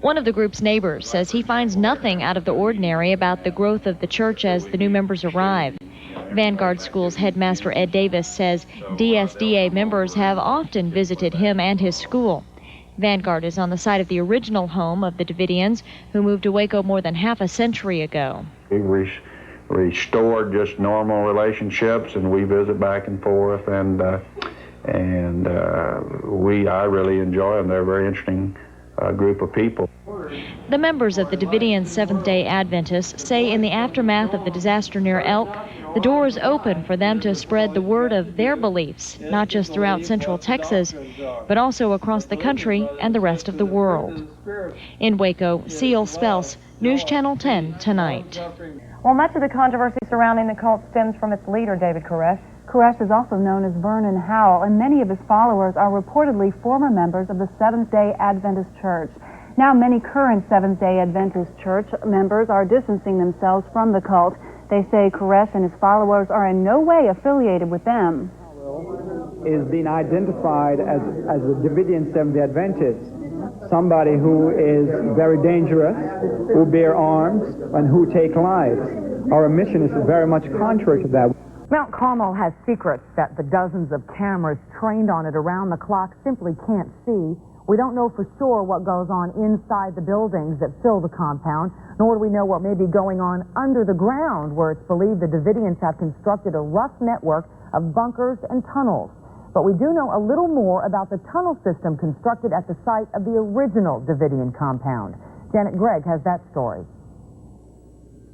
One of the group's neighbors says he finds nothing out of the ordinary about the growth of the church as the new members arrive. Vanguard School's headmaster Ed Davis says DSDA members have often visited him and his school. Vanguard is on the site of the original home of the Davidians, who moved to Waco more than half a century ago. We restored just normal relationships, and we visit back and forth, and I really enjoy them. They're a very interesting group of people. The members of the Davidian Seventh-day Adventists say in the aftermath of the disaster near Elk, the door is open for them to spread the word of their beliefs, not just throughout Central Texas, but also across the country and the rest of the world. In Waco, Seal Spouse, News Channel 10 Tonight. Well, much of the controversy surrounding the cult stems from its leader, David Koresh. Koresh is also known as Vernon Howell, and many of his followers are reportedly former members of the Seventh-day Adventist Church. Now, many current Seventh-day Adventist Church members are distancing themselves from the cult. They say Koresh and his followers are in no way affiliated with them. Is being identified as a Davidian Seventh-day Adventist, somebody who is very dangerous, who bear arms, and who take lives. Our mission is very much contrary to that. Mount Carmel has secrets that the dozens of cameras trained on it around the clock simply can't see. We don't know for sure what goes on inside the buildings that fill the compound, nor do we know what may be going on under the ground, where it's believed the Davidians have constructed a rough network of bunkers and tunnels. But we do know a little more about the tunnel system constructed at the site of the original Davidian compound. Janet Gregg has that story.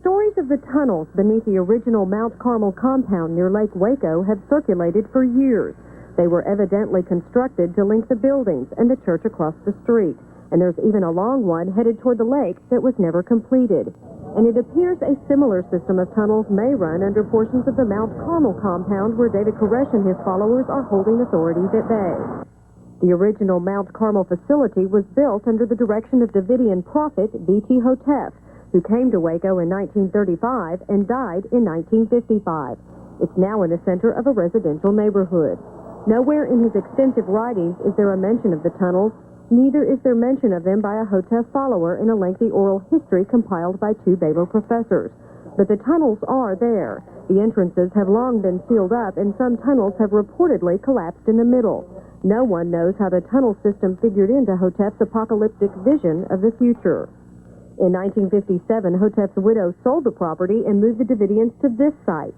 Stories of the tunnels beneath the original Mount Carmel compound near Lake Waco have circulated for years. They were evidently constructed to link the buildings and the church across the street. And there's even a long one headed toward the lake that was never completed. And it appears a similar system of tunnels may run under portions of the Mount Carmel compound where David Koresh and his followers are holding authorities at bay. The original Mount Carmel facility was built under the direction of Davidian prophet B.T. Hotef, who came to Waco in 1935 and died in 1955. It's now in the center of a residential neighborhood. Nowhere in his extensive writings is there a mention of the tunnels, neither is there mention of them by a Hotef follower in a lengthy oral history compiled by two Baylor professors. But the tunnels are there. The entrances have long been sealed up, and some tunnels have reportedly collapsed in the middle. No one knows how the tunnel system figured into Hotef's apocalyptic vision of the future. In 1957, Hotef's widow sold the property and moved the Davidians to this site.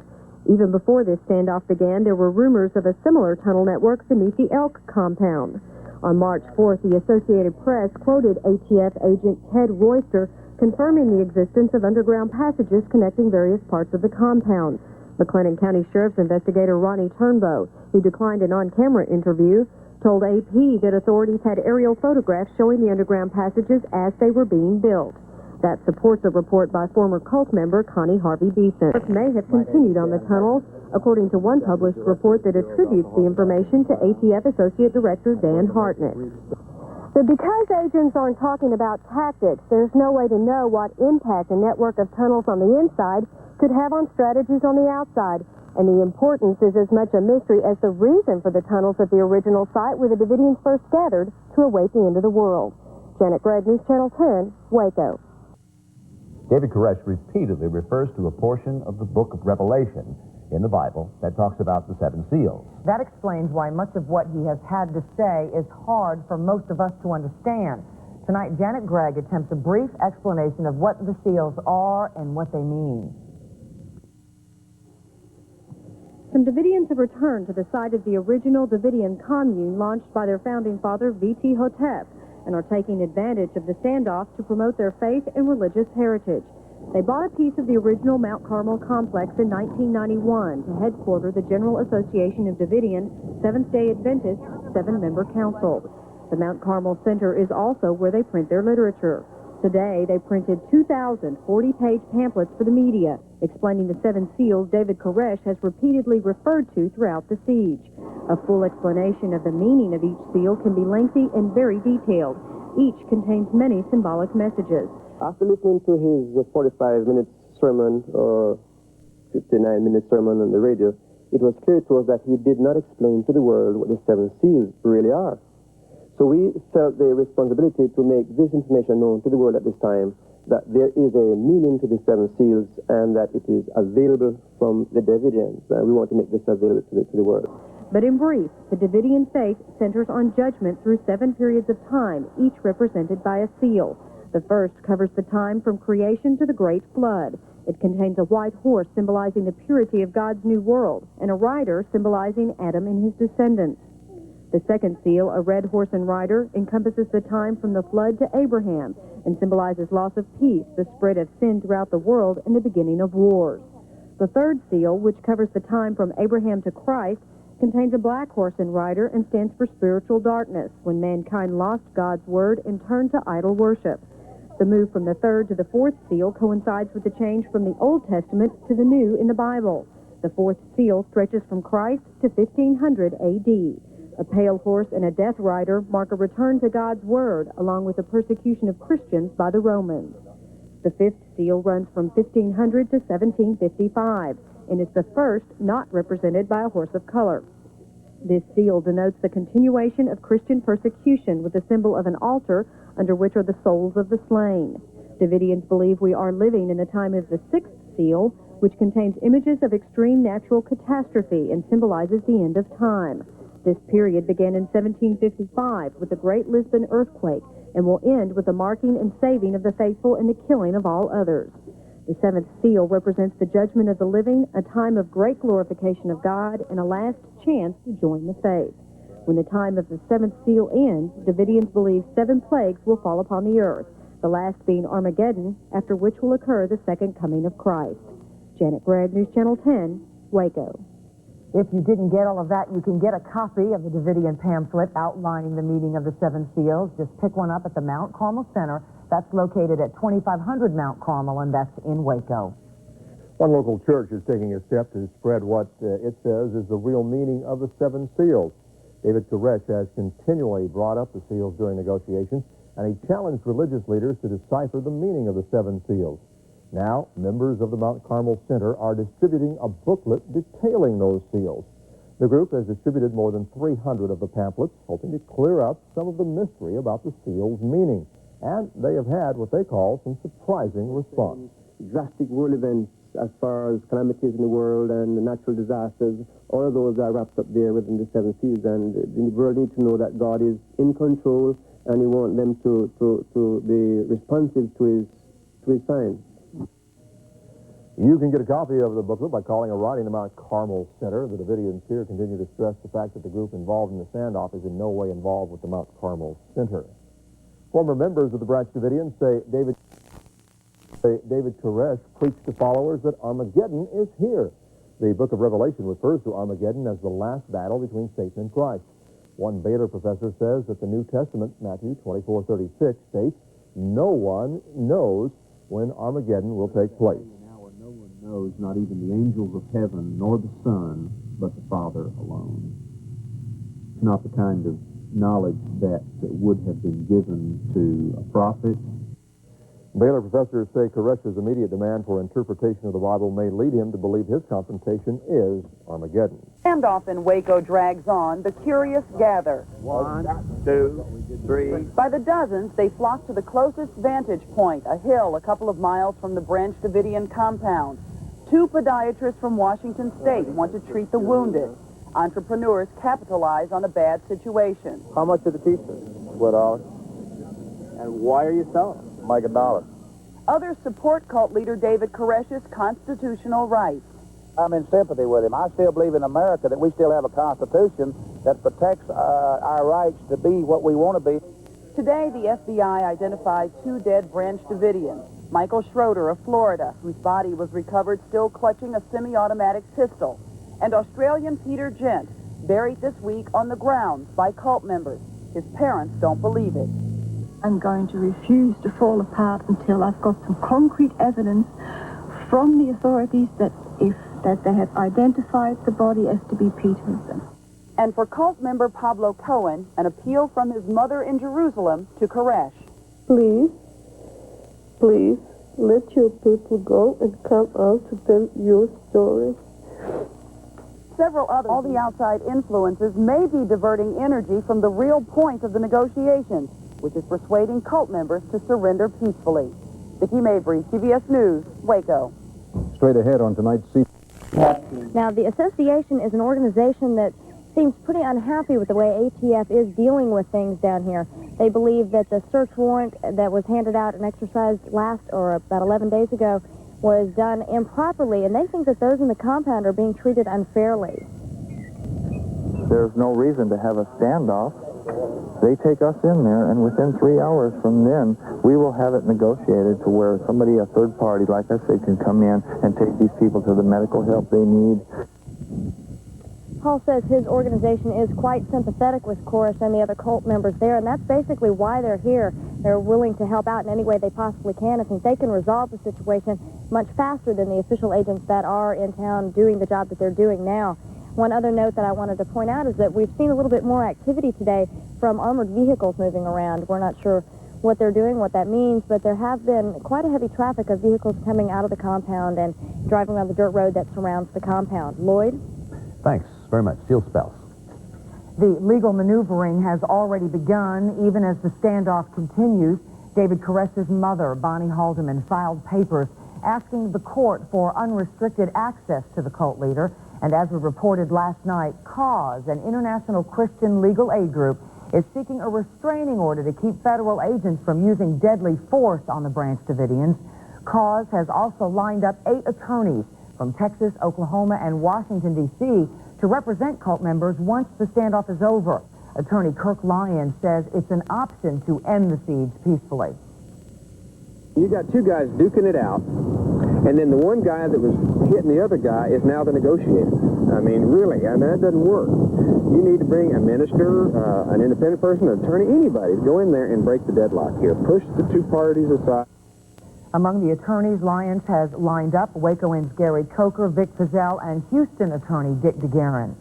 Even before this standoff began, there were rumors of a similar tunnel network beneath the Elk compound. On March 4th, the Associated Press quoted ATF agent Ted Royster, confirming the existence of underground passages connecting various parts of the compound. McLennan County Sheriff's investigator Ronnie Turnbow, who declined an on-camera interview, told AP that authorities had aerial photographs showing the underground passages as they were being built. That supports a report by former cult member Connie Harvey Beeson. Work may have continued on the tunnels, according to one published report that attributes the information to ATF Associate Director Dan Hartnett. But because agents aren't talking about tactics, there's no way to know what impact a network of tunnels on the inside could have on strategies on the outside. And the importance is as much a mystery as the reason for the tunnels at the original site where the Davidians first gathered to await the end of the world. Janet Gregg, News Channel 10, Waco. David Koresh repeatedly refers to a portion of the book of Revelation in the Bible that talks about the seven seals. That explains why much of what he has had to say is hard for most of us to understand. Tonight, Janet Gregg attempts a brief explanation of what the seals are and what they mean. Some Davidians have returned to the site of the original Davidian commune launched by their founding father, V.T. Hotep, and are taking advantage of the standoff to promote their faith and religious heritage. They bought a piece of the original Mount Carmel complex in 1991 to headquarter the General Association of Davidian Seventh-day Adventist 7-member council. The Mount Carmel Center is also where they print their literature. Today, they printed 2,000 40-page pamphlets for the media, explaining the seven seals David Koresh has repeatedly referred to throughout the siege. A full explanation of the meaning of each seal can be lengthy and very detailed. Each contains many symbolic messages. After listening to his 45-minute sermon or 59-minute sermon on the radio, it was clear to us that he did not explain to the world what the seven seals really are. So we felt the responsibility to make this information known to the world at this time, that there is a meaning to the seven seals and that it is available from the Davidians. We want to make this available to the world. But in brief, the Davidian faith centers on judgment through 7 periods of time, each represented by a seal. The first covers the time from creation to the Great Flood. It contains a white horse symbolizing the purity of God's new world and a rider symbolizing Adam and his descendants. The second seal, a red horse and rider, encompasses the time from the flood to Abraham and symbolizes loss of peace, the spread of sin throughout the world, and the beginning of wars. The third seal, which covers the time from Abraham to Christ, contains a black horse and rider and stands for spiritual darkness, when mankind lost God's word and turned to idol worship. The move from the third to the fourth seal coincides with the change from the Old Testament to the New in the Bible. The fourth seal stretches from Christ to 1500 A.D. A pale horse and a death rider mark a return to God's word, along with the persecution of Christians by the Romans. The fifth seal runs from 1500 to 1755 and is the first not represented by a horse of color. This seal denotes the continuation of Christian persecution with the symbol of an altar under which are the souls of the slain. Davidians believe we are living in the time of the sixth seal, which contains images of extreme natural catastrophe and symbolizes the end of time. This period began in 1755 with the Great Lisbon earthquake and will end with the marking and saving of the faithful and the killing of all others. The seventh seal represents the judgment of the living, a time of great glorification of God, and a last chance to join the faith. When the time of the seventh seal ends, Davidians believe 7 plagues will fall upon the earth, the last being Armageddon, after which will occur the second coming of Christ. Janet Gregg, News Channel 10, Waco. If you didn't get all of that, you can get a copy of the Davidian pamphlet outlining the meaning of the seven seals. Just pick one up at the Mount Carmel Center. That's located at 2500 Mount Carmel, and that's in Waco. One local church is taking a step to spread what it says is the real meaning of the seven seals. David Koresh has continually brought up the seals during negotiations, and he challenged religious leaders to decipher the meaning of the seven seals. Now, members of the Mount Carmel Center are distributing a booklet detailing those seals. The group has distributed more than 300 of the pamphlets, hoping to clear up some of the mystery about the seals' meaning. And they have had what they call some surprising response. Drastic world events as far as calamities in the world and the natural disasters, all of those are wrapped up there within the seven seals. And the world needs to know that God is in control, and He wants them to be responsive to His signs. You can get a copy of the booklet by calling or writing the Mount Carmel Center. The Davidians here continue to stress the fact that the group involved in the standoff is in no way involved with the Mount Carmel Center. Former members of the Branch Davidians say David David Koresh preached to followers that Armageddon is here. The book of Revelation refers to Armageddon as the last battle between Satan and Christ. One Baylor professor says that the New Testament, Matthew 24:36, states, no one knows when Armageddon will take place. No one knows, not even the angels of heaven, nor the Son, but the Father alone. It's not the kind of knowledge that would have been given to a prophet. Baylor professors say Koresh's immediate demand for interpretation of the Bible may lead him to believe his confrontation is Armageddon. Standoff in Waco drags on. The curious gather. 1, 2, 3. By the dozens, they flock to the closest vantage point, a hill a couple of miles from the Branch Davidian compound. 2 podiatrists from Washington State want to treat the wounded. Entrepreneurs capitalize on a bad situation. How much are the t-shirts? $4. And why are you selling them? Make $1. Others support cult leader David Koresh's constitutional rights. I'm in sympathy with him. I still believe in America that we still have a constitution that protects our rights to be what we want to be. Today, the FBI identified 2 dead Branch Davidians. Michael Schroeder of Florida, whose body was recovered still clutching a semi-automatic pistol, and Australian Peter Gent, buried this week on the grounds by cult members. His parents don't believe it. I'm going to refuse to fall apart until I've got some concrete evidence from the authorities that they have identified the body as to be Peter's. And for cult member Pablo Cohen, an appeal from his mother in Jerusalem to Koresh. Please, let your people go and come out to tell your story. Several others, all the outside influences may be diverting energy from the real point of the negotiations, which is persuading cult members to surrender peacefully. Vicki Mabry, CBS News, Waco. Straight ahead on tonight's Now, the association is an organization that seems pretty unhappy with the way ATF is dealing with things down here. They believe that the search warrant that was handed out and exercised about 11 days ago was done improperly, and they think that those in the compound are being treated unfairly. There's no reason to have a standoff. They take us in there, and within 3 hours from then, we will have it negotiated to where somebody, a third party, like I said, can come in and take these people to the medical help they need. Paul says his organization is quite sympathetic with Koresh and the other cult members there, and that's basically why they're here. They're willing to help out in any way they possibly can. I think they can resolve the situation much faster than the official agents that are in town doing the job that they're doing now. One other note that I wanted to point out is that we've seen a little bit more activity today from armored vehicles moving around. We're not sure what they're doing, what that means, but there have been quite a heavy traffic of vehicles coming out of the compound and driving around the dirt road that surrounds the compound. Lloyd? Thanks very much. Jill Spells. The legal maneuvering has already begun, even as the standoff continues. David Koresh's mother, Bonnie Haldeman, filed papers asking the court for unrestricted access to the cult leader. And as we reported last night, CAUSE, an international Christian legal aid group, is seeking a restraining order to keep federal agents from using deadly force on the Branch Davidians. CAUSE has also lined up 8 attorneys from Texas, Oklahoma, and Washington, D.C. to represent cult members once the standoff is over. Attorney Kirk Lyons says it's an option to end the siege peacefully. You got 2 guys duking it out, and then the one guy that was hitting the other guy is now the negotiator. I mean, really, that doesn't work. You need to bring a minister, an independent person, an attorney, anybody to go in there and break the deadlock here. Push the 2 parties aside. Among the attorneys Lyons has lined up, Wacoans Gary Coker, Vic Fizell, and Houston attorney Dick DeGuerin.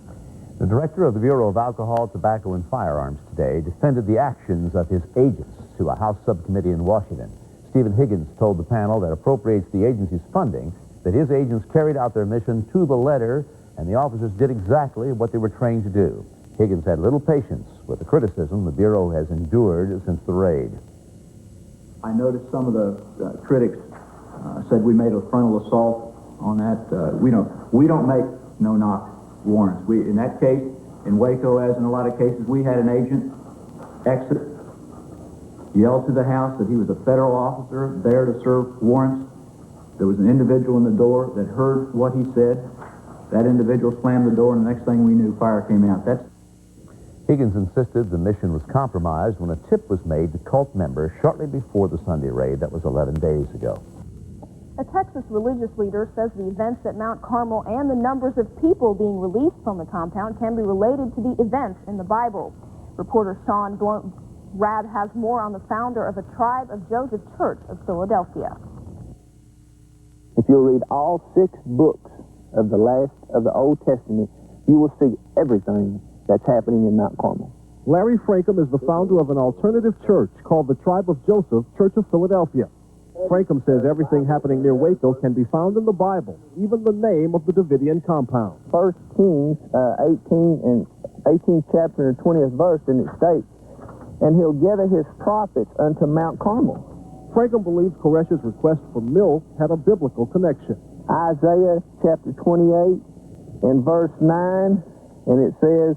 The director of the Bureau of Alcohol, Tobacco, and Firearms today defended the actions of his agents to a House subcommittee in Washington. Stephen Higgins told the panel that appropriates the agency's funding that his agents carried out their mission to the letter, and the officers did exactly what they were trained to do. Higgins had little patience with the criticism the Bureau has endured since the raid. I noticed some of the critics said we made a frontal assault on that. We don't make no-knock warrants. In that case, in Waco, as in a lot of cases, we had an agent exit, yelled to the house that he was a federal officer there to serve warrants. There was an individual in the door that heard what he said. That individual slammed the door, and the next thing we knew, fire came out. Higgins insisted the mission was compromised when a tip was made to cult members shortly before the Sunday raid that was 11 days ago. A Texas religious leader says the events at Mount Carmel and the numbers of people being released from the compound can be related to the events in the Bible. Reporter Sean Rad has more on the founder of a Tribe of Joseph Church of Philadelphia. If you'll read all 6 books of the Old Testament, you will see everything that's happening in Mount Carmel. Larry Frankham is the founder of an alternative church called the Tribe of Joseph Church of Philadelphia. Frankham says everything happening near Waco can be found in the Bible, even the name of the Davidian compound. 1 Kings 18th chapter and 20th verse, and it states, "And he'll gather his prophets unto Mount Carmel." Frankham believes Koresh's request for milk had a biblical connection. Isaiah chapter 28 and verse 9, and it says,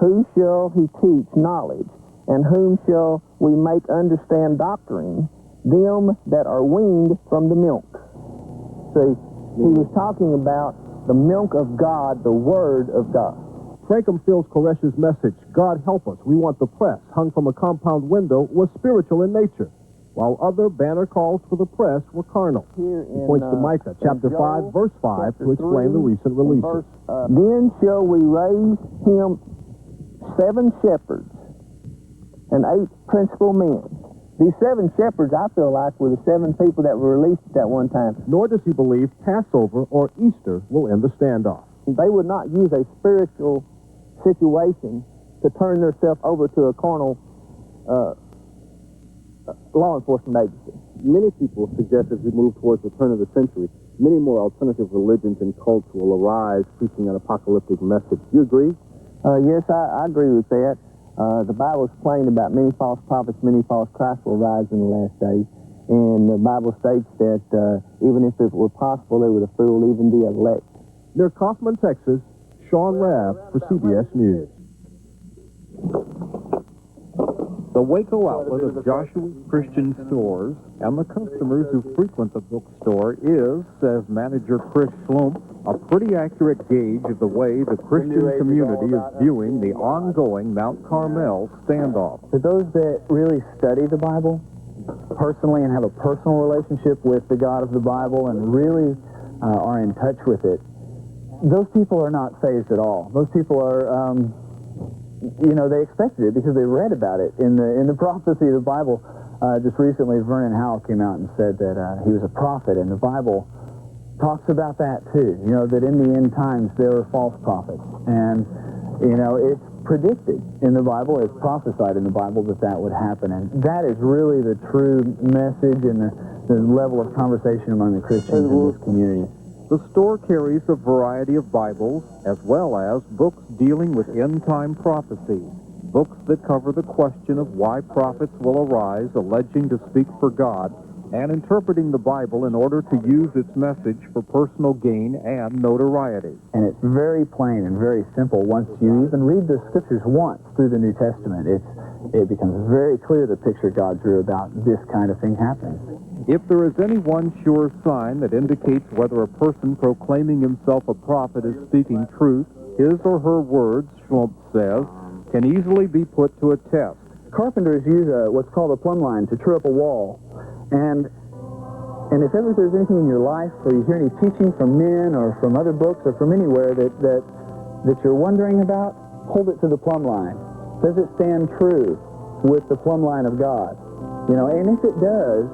"Who shall he teach knowledge, and whom shall we make understand doctrine? Them that are weaned from the milk." See, he was talking about the milk of God, the Word of God. Frankham feels Koresh's message, "God help us, we want the press," hung from a compound window, was spiritual in nature, while other banner calls for the press were carnal. He points to Micah chapter 5, verse 5 to explain the recent releases. "Then shall we raise him 7 shepherds and 8 principal men." These 7 shepherds, I feel like, were the 7 people that were released at that one time. Nor does he believe Passover or Easter will end the standoff. They would not use a spiritual situation to turn themselves over to a carnal law enforcement agency. Many people suggest as we move towards the turn of the century, many more alternative religions and cults will arise preaching an apocalyptic message. Do you agree? Yes, I agree with that. The Bible is plain about many false prophets, many false Christs will rise in the last days. And the Bible states that even if it were possible, they would have fooled even the elect. Near Kaufman, Texas, Sean Rabb for CBS News. The Waco outlet of Joshua's Christian Stores and the customers who frequent the bookstore is, says manager Chris Schlump, a pretty accurate gauge of the way the Christian community is viewing the ongoing Mount Carmel standoff. For those that really study the Bible personally and have a personal relationship with the God of the Bible and really are in touch with it, those people are not fazed at all. Those people are, they expected it because they read about it in the prophecy of the Bible. Just recently, Vernon Howell came out and said that he was a prophet, and the Bible talks about that too. That in the end times there are false prophets, and it's predicted in the Bible, it's prophesied in the Bible that would happen, and that is really the true message and the level of conversation among the Christians in this community. The store carries a variety of Bibles, as well as books dealing with end-time prophecy, books that cover the question of why prophets will arise alleging to speak for God, and interpreting the Bible in order to use its message for personal gain and notoriety. And it's very plain and very simple. Once you even read the scriptures once through the New Testament, it becomes very clear the picture God drew about this kind of thing happening. If there is any one sure sign that indicates whether a person proclaiming himself a prophet is speaking truth, his or her words, Schlump says, can easily be put to a test. Carpenters use what's called a plumb line to true up a wall. And if ever there's anything in your life, or you hear any teaching from men or from other books or from anywhere that you're wondering about, hold it to the plumb line. Does it stand true with the plumb line of God? And if it does,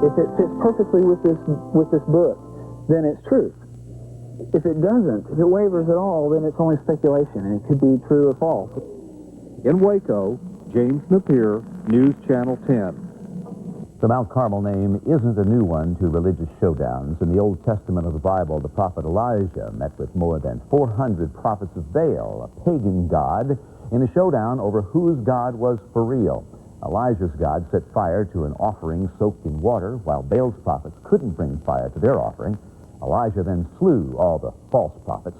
if it fits perfectly with this book, then it's truth. If it doesn't, if it wavers at all, then it's only speculation, and it could be true or false. In Waco, James Napier, News Channel 10. The Mount Carmel name isn't a new one to religious showdowns. In the Old Testament of the Bible, the prophet Elijah met with more than 400 prophets of Baal, a pagan god, in a showdown over whose God was for real. Elijah's God set fire to an offering soaked in water, while Baal's prophets couldn't bring fire to their offering. Elijah then slew all the false prophets.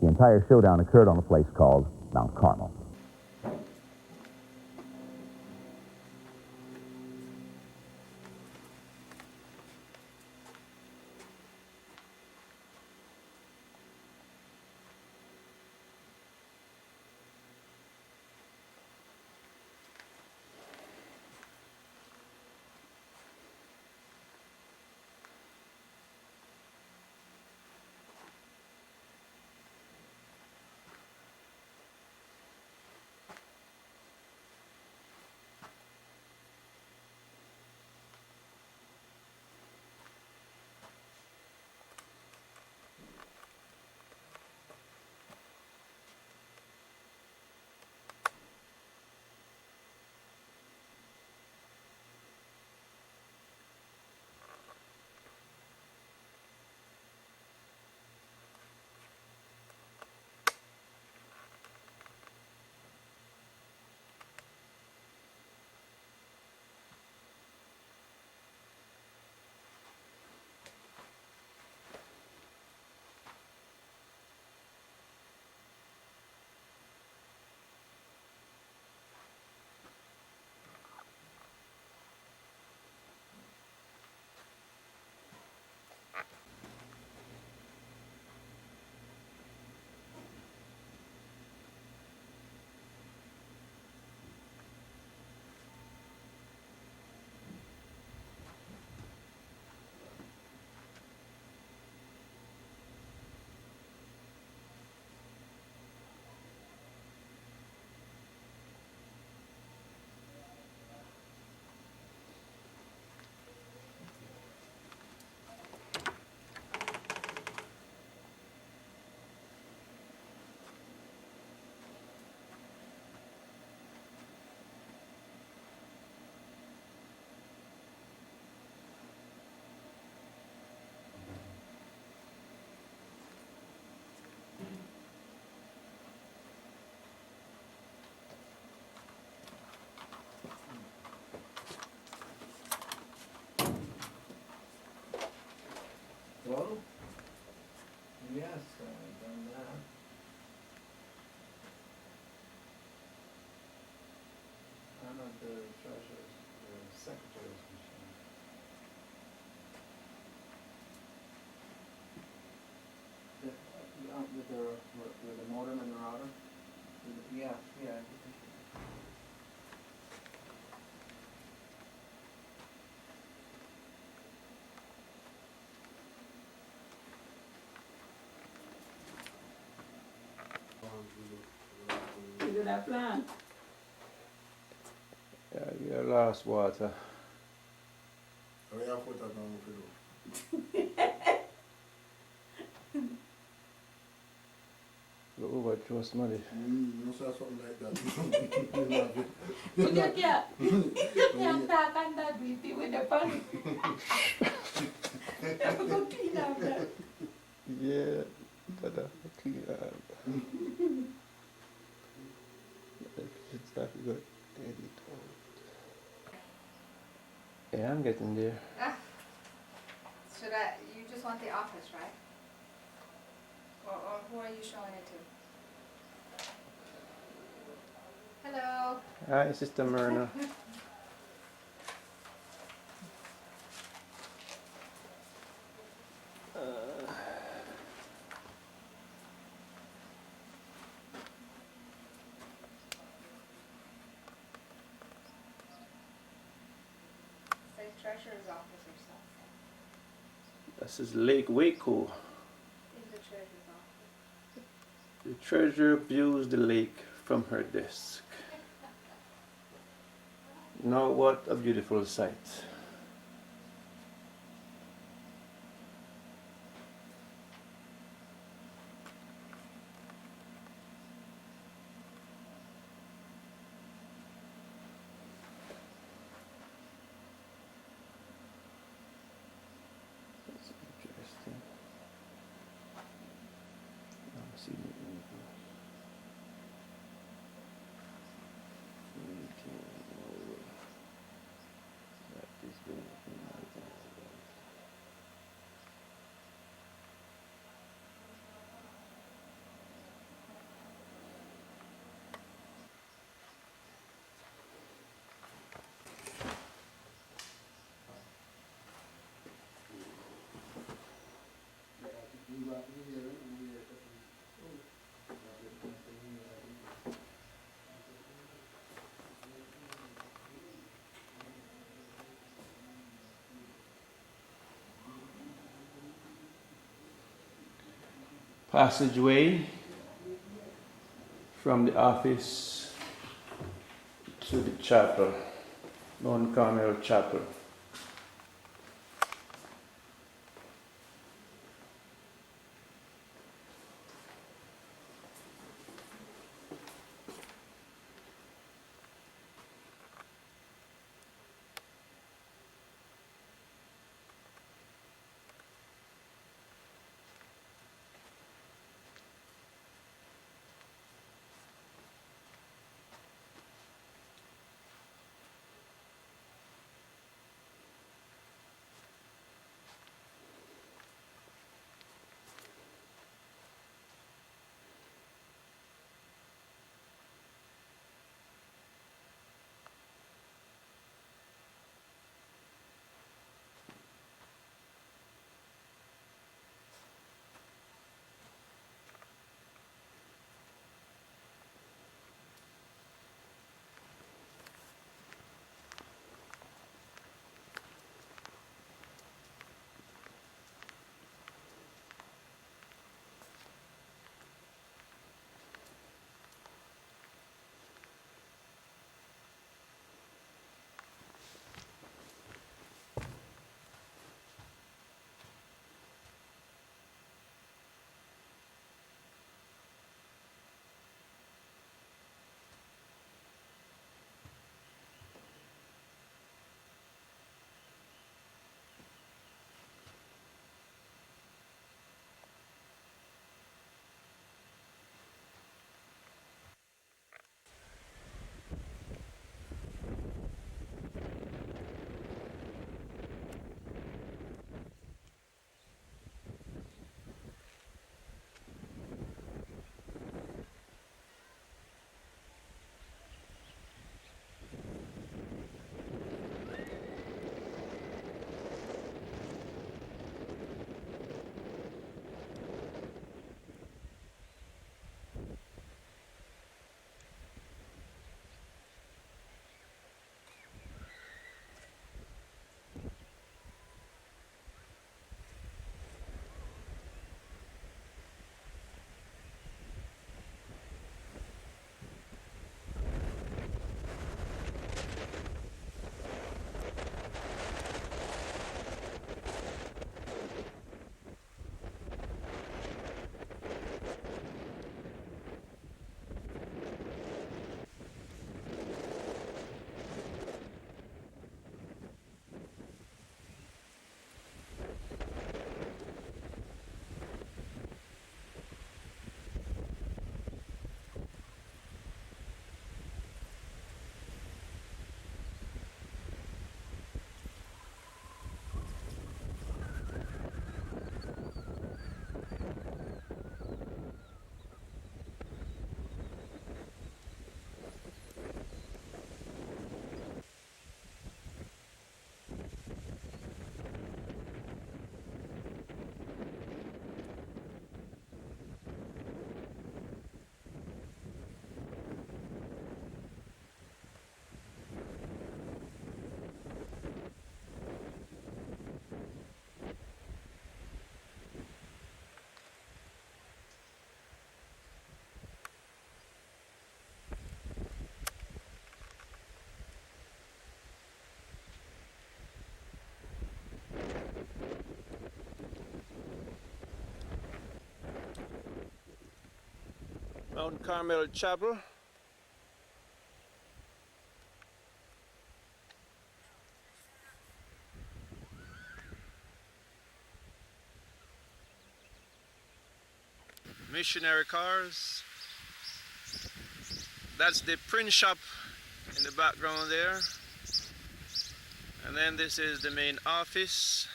The entire showdown occurred on a place called Mount Carmel. go? Yes, I've done that. I'm at the treasurer's, the secretary's machine. With the modem and the router? Yeah. You do that plan? Yeah, you lost water. You overtrust money. You can't talk on that beauty with the pan. I'm going to clean up that. Yeah, that's clean up. It's that good. Yeah, I'm getting there. Should I, you just want the office, right? Or who are you showing it to? Hello. Hi, Sister Myrna. Say treasurer's office or something. This is Lake Waco. In the treasurer's office. The treasurer views the lake from her desk. Now what a beautiful sight. That's interesting. I'm seeing it. Passageway from the office to the chapel, Mount Carmel Chapel. Mount Carmel Chapel. Missionary cars. That's the print shop in the background there. And then this is the main office.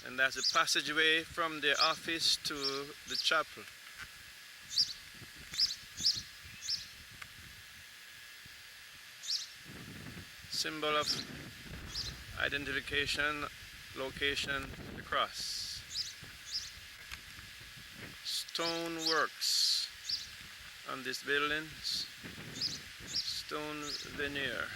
And that's a passageway from the office to the chapel. Symbol of identification, location, the cross. Stone works on this building. Stone veneer.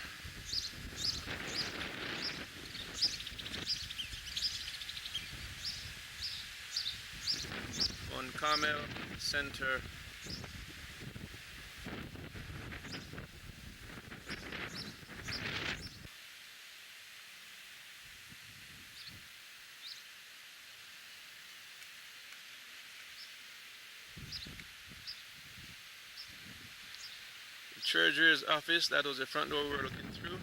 On Carmel Center. The treasurer's office, that was the front door we were looking through.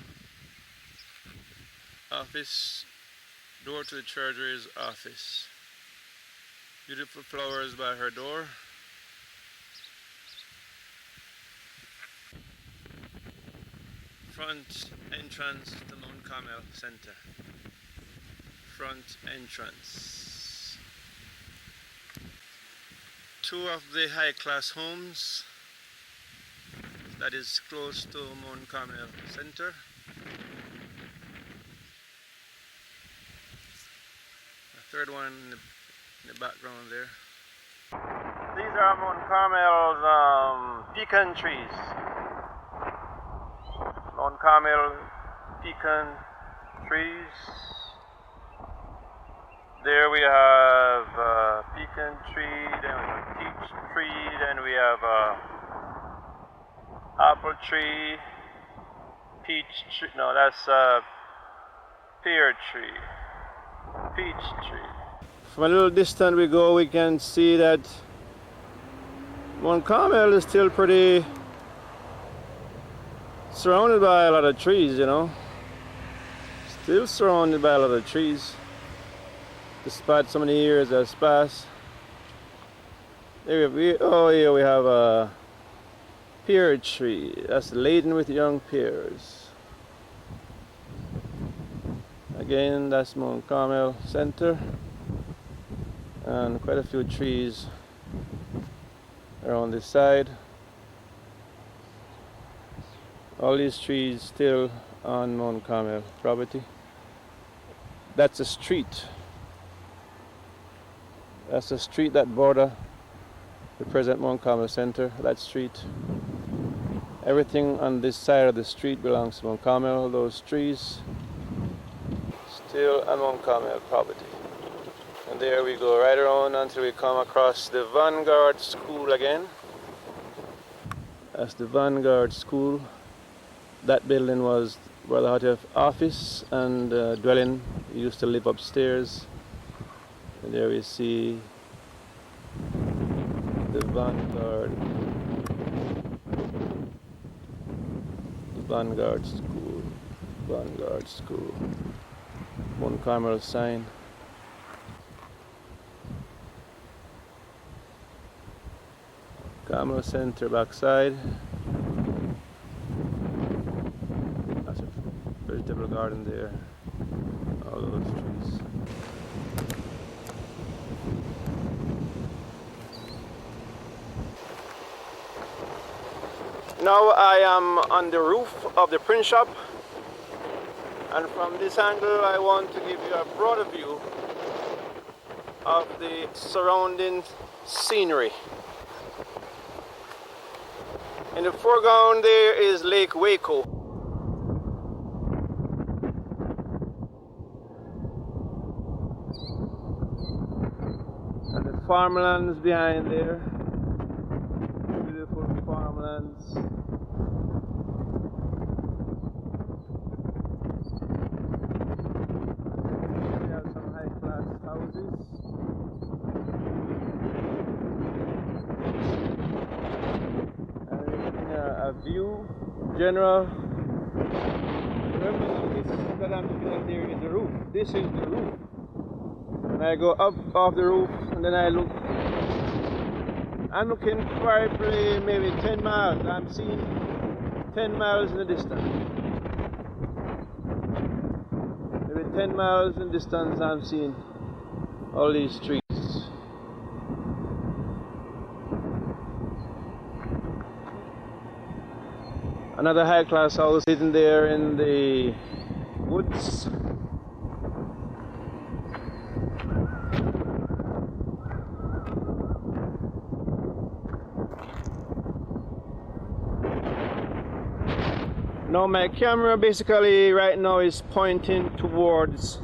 Office, door to the treasurer's office. Beautiful flowers by her door. Front entrance to Mount Carmel Center. Front entrance. Two of the high-class homes that is close to Mount Carmel Center. A third one in the background there. These are Mount Carmel's pecan trees. Mount Carmel pecan trees. There we have a pecan tree, then we have a peach tree, then we have a apple tree, peach tree, no, that's a pear tree, peach tree. From a little distance we go, we can see that Mount Carmel is still pretty surrounded by a lot of trees, you know. Still surrounded by a lot of trees, despite so many years has passed. There we have a pear tree that's laden with young pears. Again, that's Mount Carmel Center, and quite a few trees around this side. All these trees still on Mount Carmel property. That's a street. That's a street that border the present Mount Carmel Center, that street. Everything on this side of the street belongs to Mount Carmel. Those trees still on Mount Carmel property. And there we go right around until we come across the Vanguard School again. That's the Vanguard School. That building was Brother Hutter's office and dwelling. He used to live upstairs. And there we see the Vanguard. The Vanguard School. Vanguard School. Mount Carmel sign. Carmel Center backside. That's a vegetable garden there. All those trees. Now I am on the roof of the print shop, and from this angle I want to give you a broader view of the surrounding scenery. In the foreground there is Lake Waco. And the farmlands behind there. Beautiful farmlands. We have some high-class houses. view, general. Remember, this that I'm looking at there is the roof. This is the roof. And I go up off the roof, and then I look. I'm looking probably maybe 10 miles. I'm seeing 10 miles in the distance. Maybe 10 miles in distance, I'm seeing all these trees. Another high-class house sitting there in the woods. Now my camera basically right now is pointing towards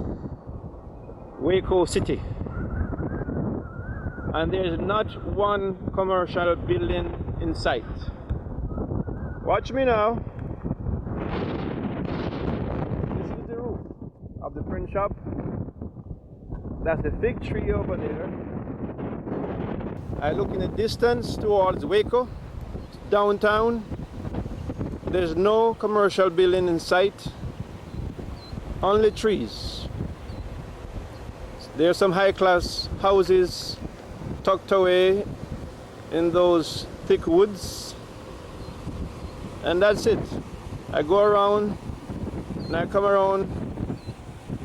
Waco City, and there's not one commercial building in sight. Watch me now. This is the roof of the print shop. That's the fig tree over there. I look in the distance towards Waco, downtown. There's no commercial building in sight, only trees. There are some high-class houses tucked away in those thick woods, and that's it. I go around and I come around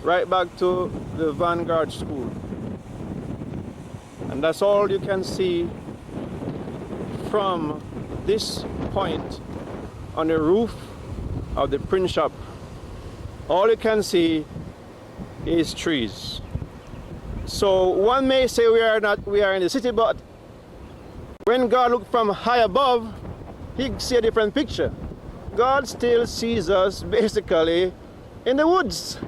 right back to the Vanguard School, and that's all you can see from this point on the roof of the print shop. All you can see is trees. So one may say we are in the city, but when God looked from high above, he see a different picture. God still sees us basically in the woods.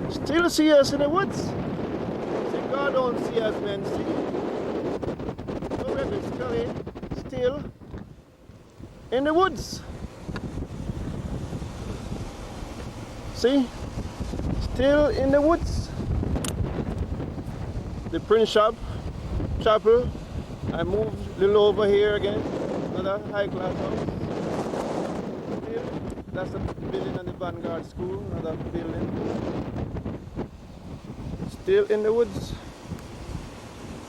Still see us in the woods. See, God don't see us men see. So we're basically still in the woods. See? Still in the woods. The print shop, chapel. I moved a little over here again. Another high-class house. Here, that's the building on the Vanguard School. Another building. Still in the woods.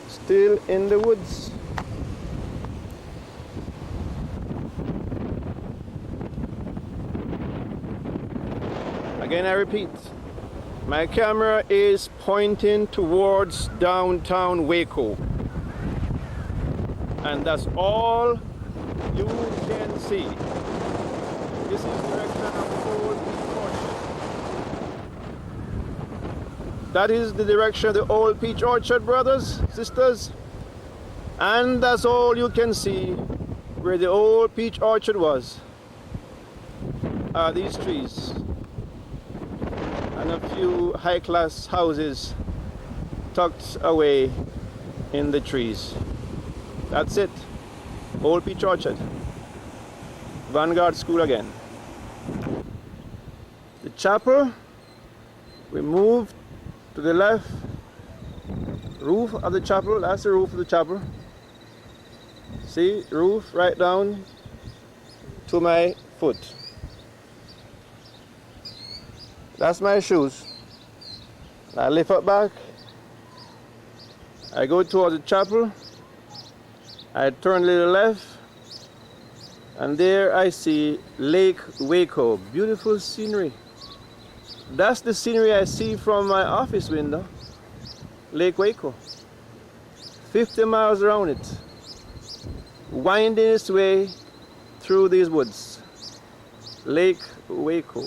Still in the woods. Again, I repeat, my camera is pointing towards downtown Waco, and that's all you can see. This is the direction of the old peach orchard. That is the direction of the old peach orchard, brothers, sisters, and that's all you can see where the old peach orchard was. Are these trees. And a few high-class houses tucked away in the trees. That's it. Old Peach Orchard. Vanguard School again. The chapel, we move to the left. Roof of the chapel, that's the roof of the chapel. See, roof right down to my foot. That's my shoes. I lift up back. I go towards the chapel. I turn a little left. And there I see Lake Waco. Beautiful scenery. That's the scenery I see from my office window. Lake Waco. 50 miles around it. Winding its way through these woods. Lake Waco.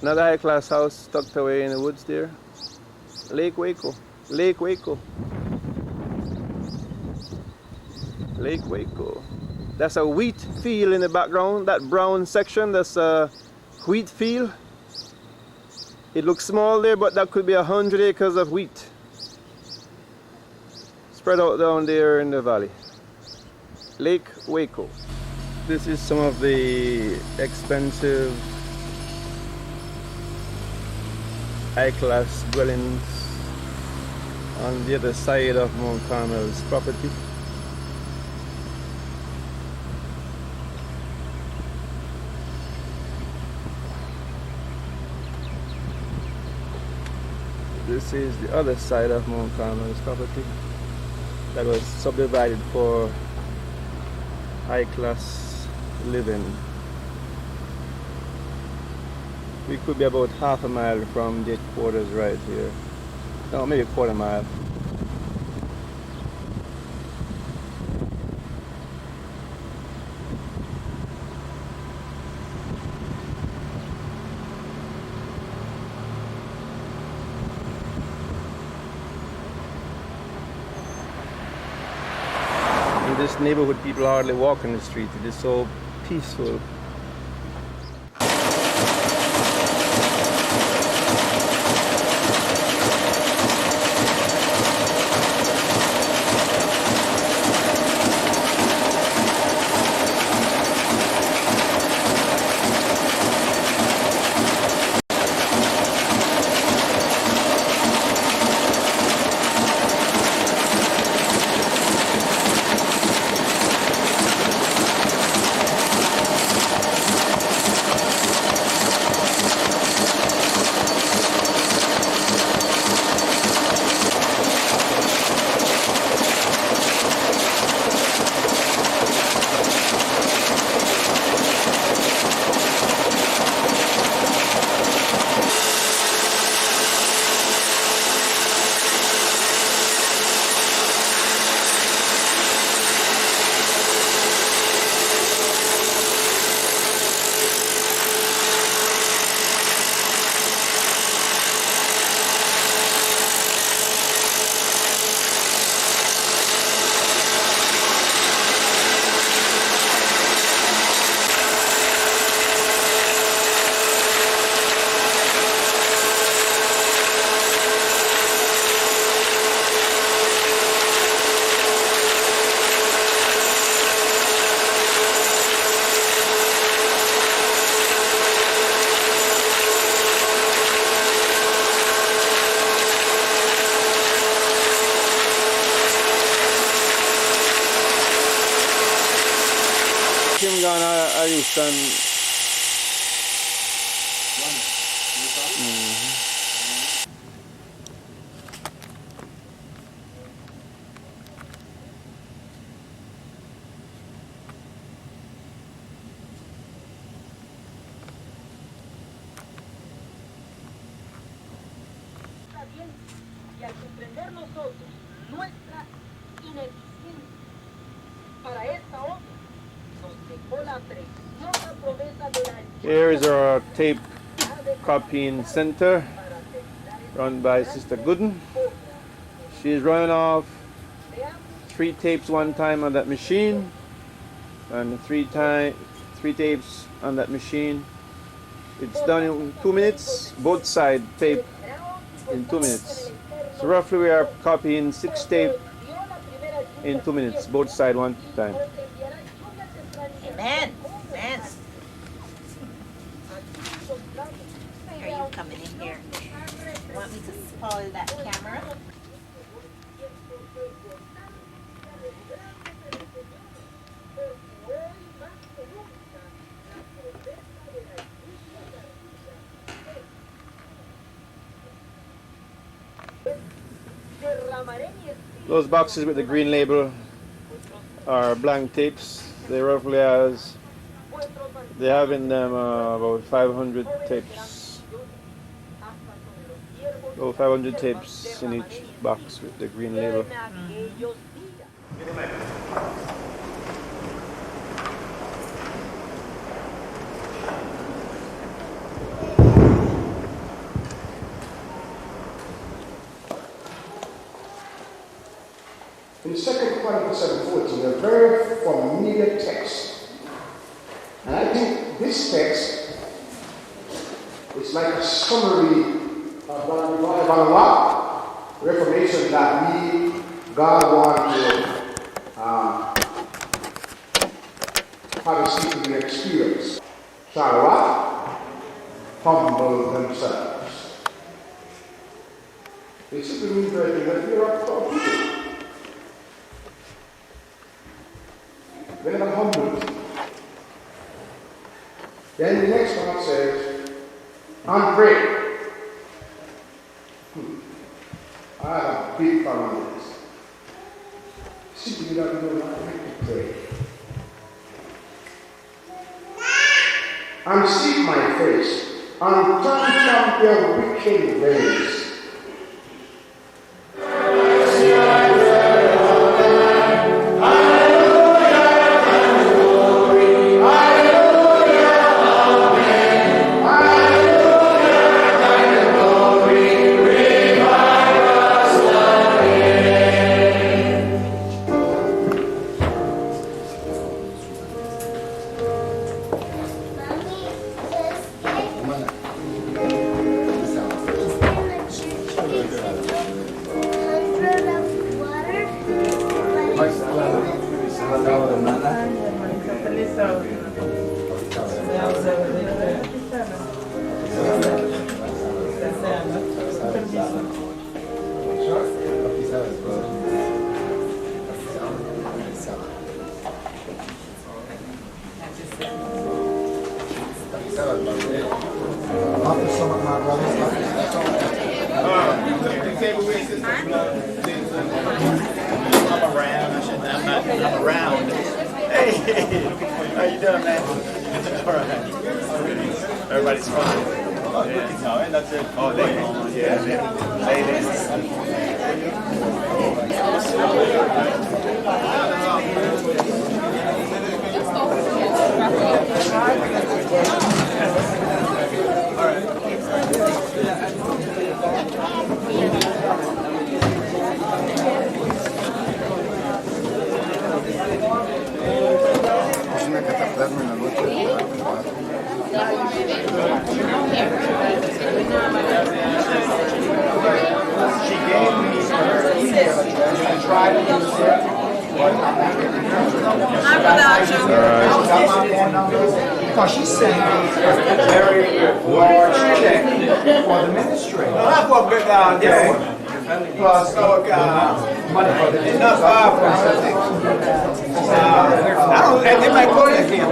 Another high-class house tucked away in the woods there. Lake Waco. Lake Waco. Lake Waco. That's a wheat field in the background. That brown section, that's a wheat field. It looks small there, but that could be 100 acres of wheat. Spread out down there in the valley. Lake Waco. This is some of the expensive high-class dwellings on the other side of Mount Carmel's property. This is the other side of Mount Carmel's property that was subdivided for high-class living. We could be about half a mile from the quarters right here. No, maybe a quarter mile. In this neighborhood, people hardly walk in the street. It is so peaceful. Y al comprender nosotros nuestra ineficiencia para esta obra, nos dejó la preciosa promesa de la... Here is our tape copying center run by Sister Gooden. She's running off 3 tapes one time on that machine and 3 tapes on that machine. It's done in 2 minutes, both side tape in 2 minutes. So roughly we are copying 6 tape in 2 minutes, both side one time. Amen. Amen. Why are you coming in here? You want me to spoil that camera? Those boxes with the green label are blank tapes. They roughly they have in them about 500 tapes. About 500 tapes in each box with the green label. In 2 Chronicles 7:14, a very familiar text. And I think this text is like a summary of a reformation that God wants to have us see to be experienced. Shall what? Humble themselves. It simply means that we are called people. They are humble. Then the next part says, and pray. I have big families. See, you don't know how to pray. And seek my face, and turn from their wicked ways. I'm around. Hey, how you doing, man? All right. Everybody's fine. Yeah. No, that's it. Oh, they, yeah, She gave me her email address. I tried to use it, but because she sent me a very large check for the ministry. Plus money for the enough for something. I don't, and they might go to him.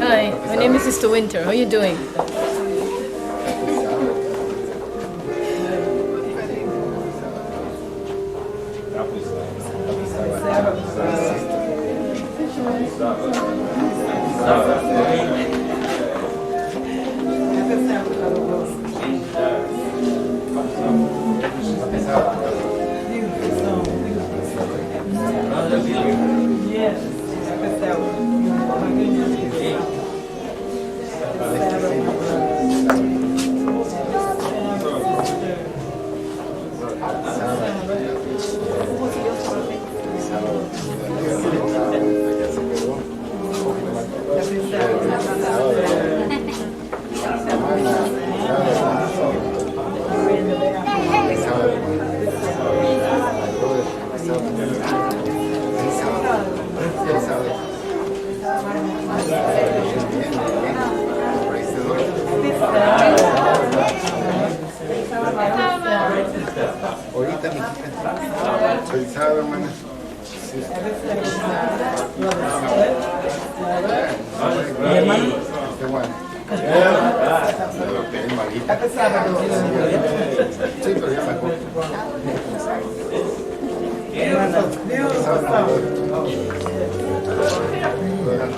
Hi, my name is Sister Winter. How are you doing?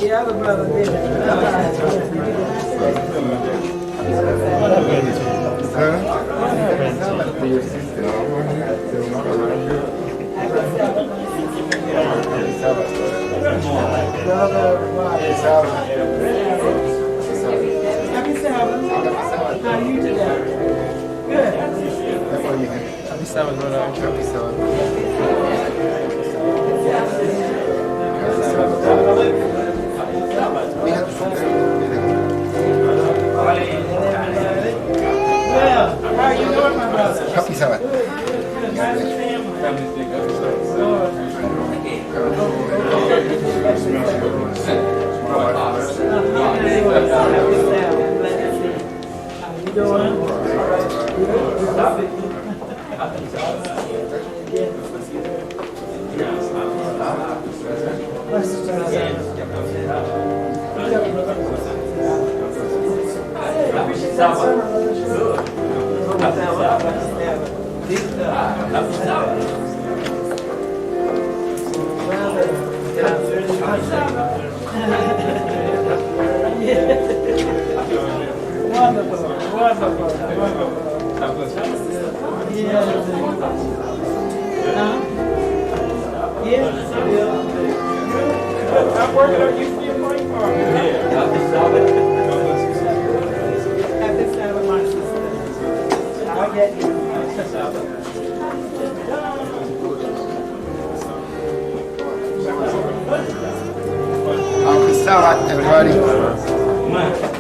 Yeah, Happy Sabbath, brother. Happy Sabbath. How are you doing, my brother? Happy Sabbath. I'm working on you still playing for me. Happy Sabbath, my sister. I'll get you. Happy Sabbath, everybody.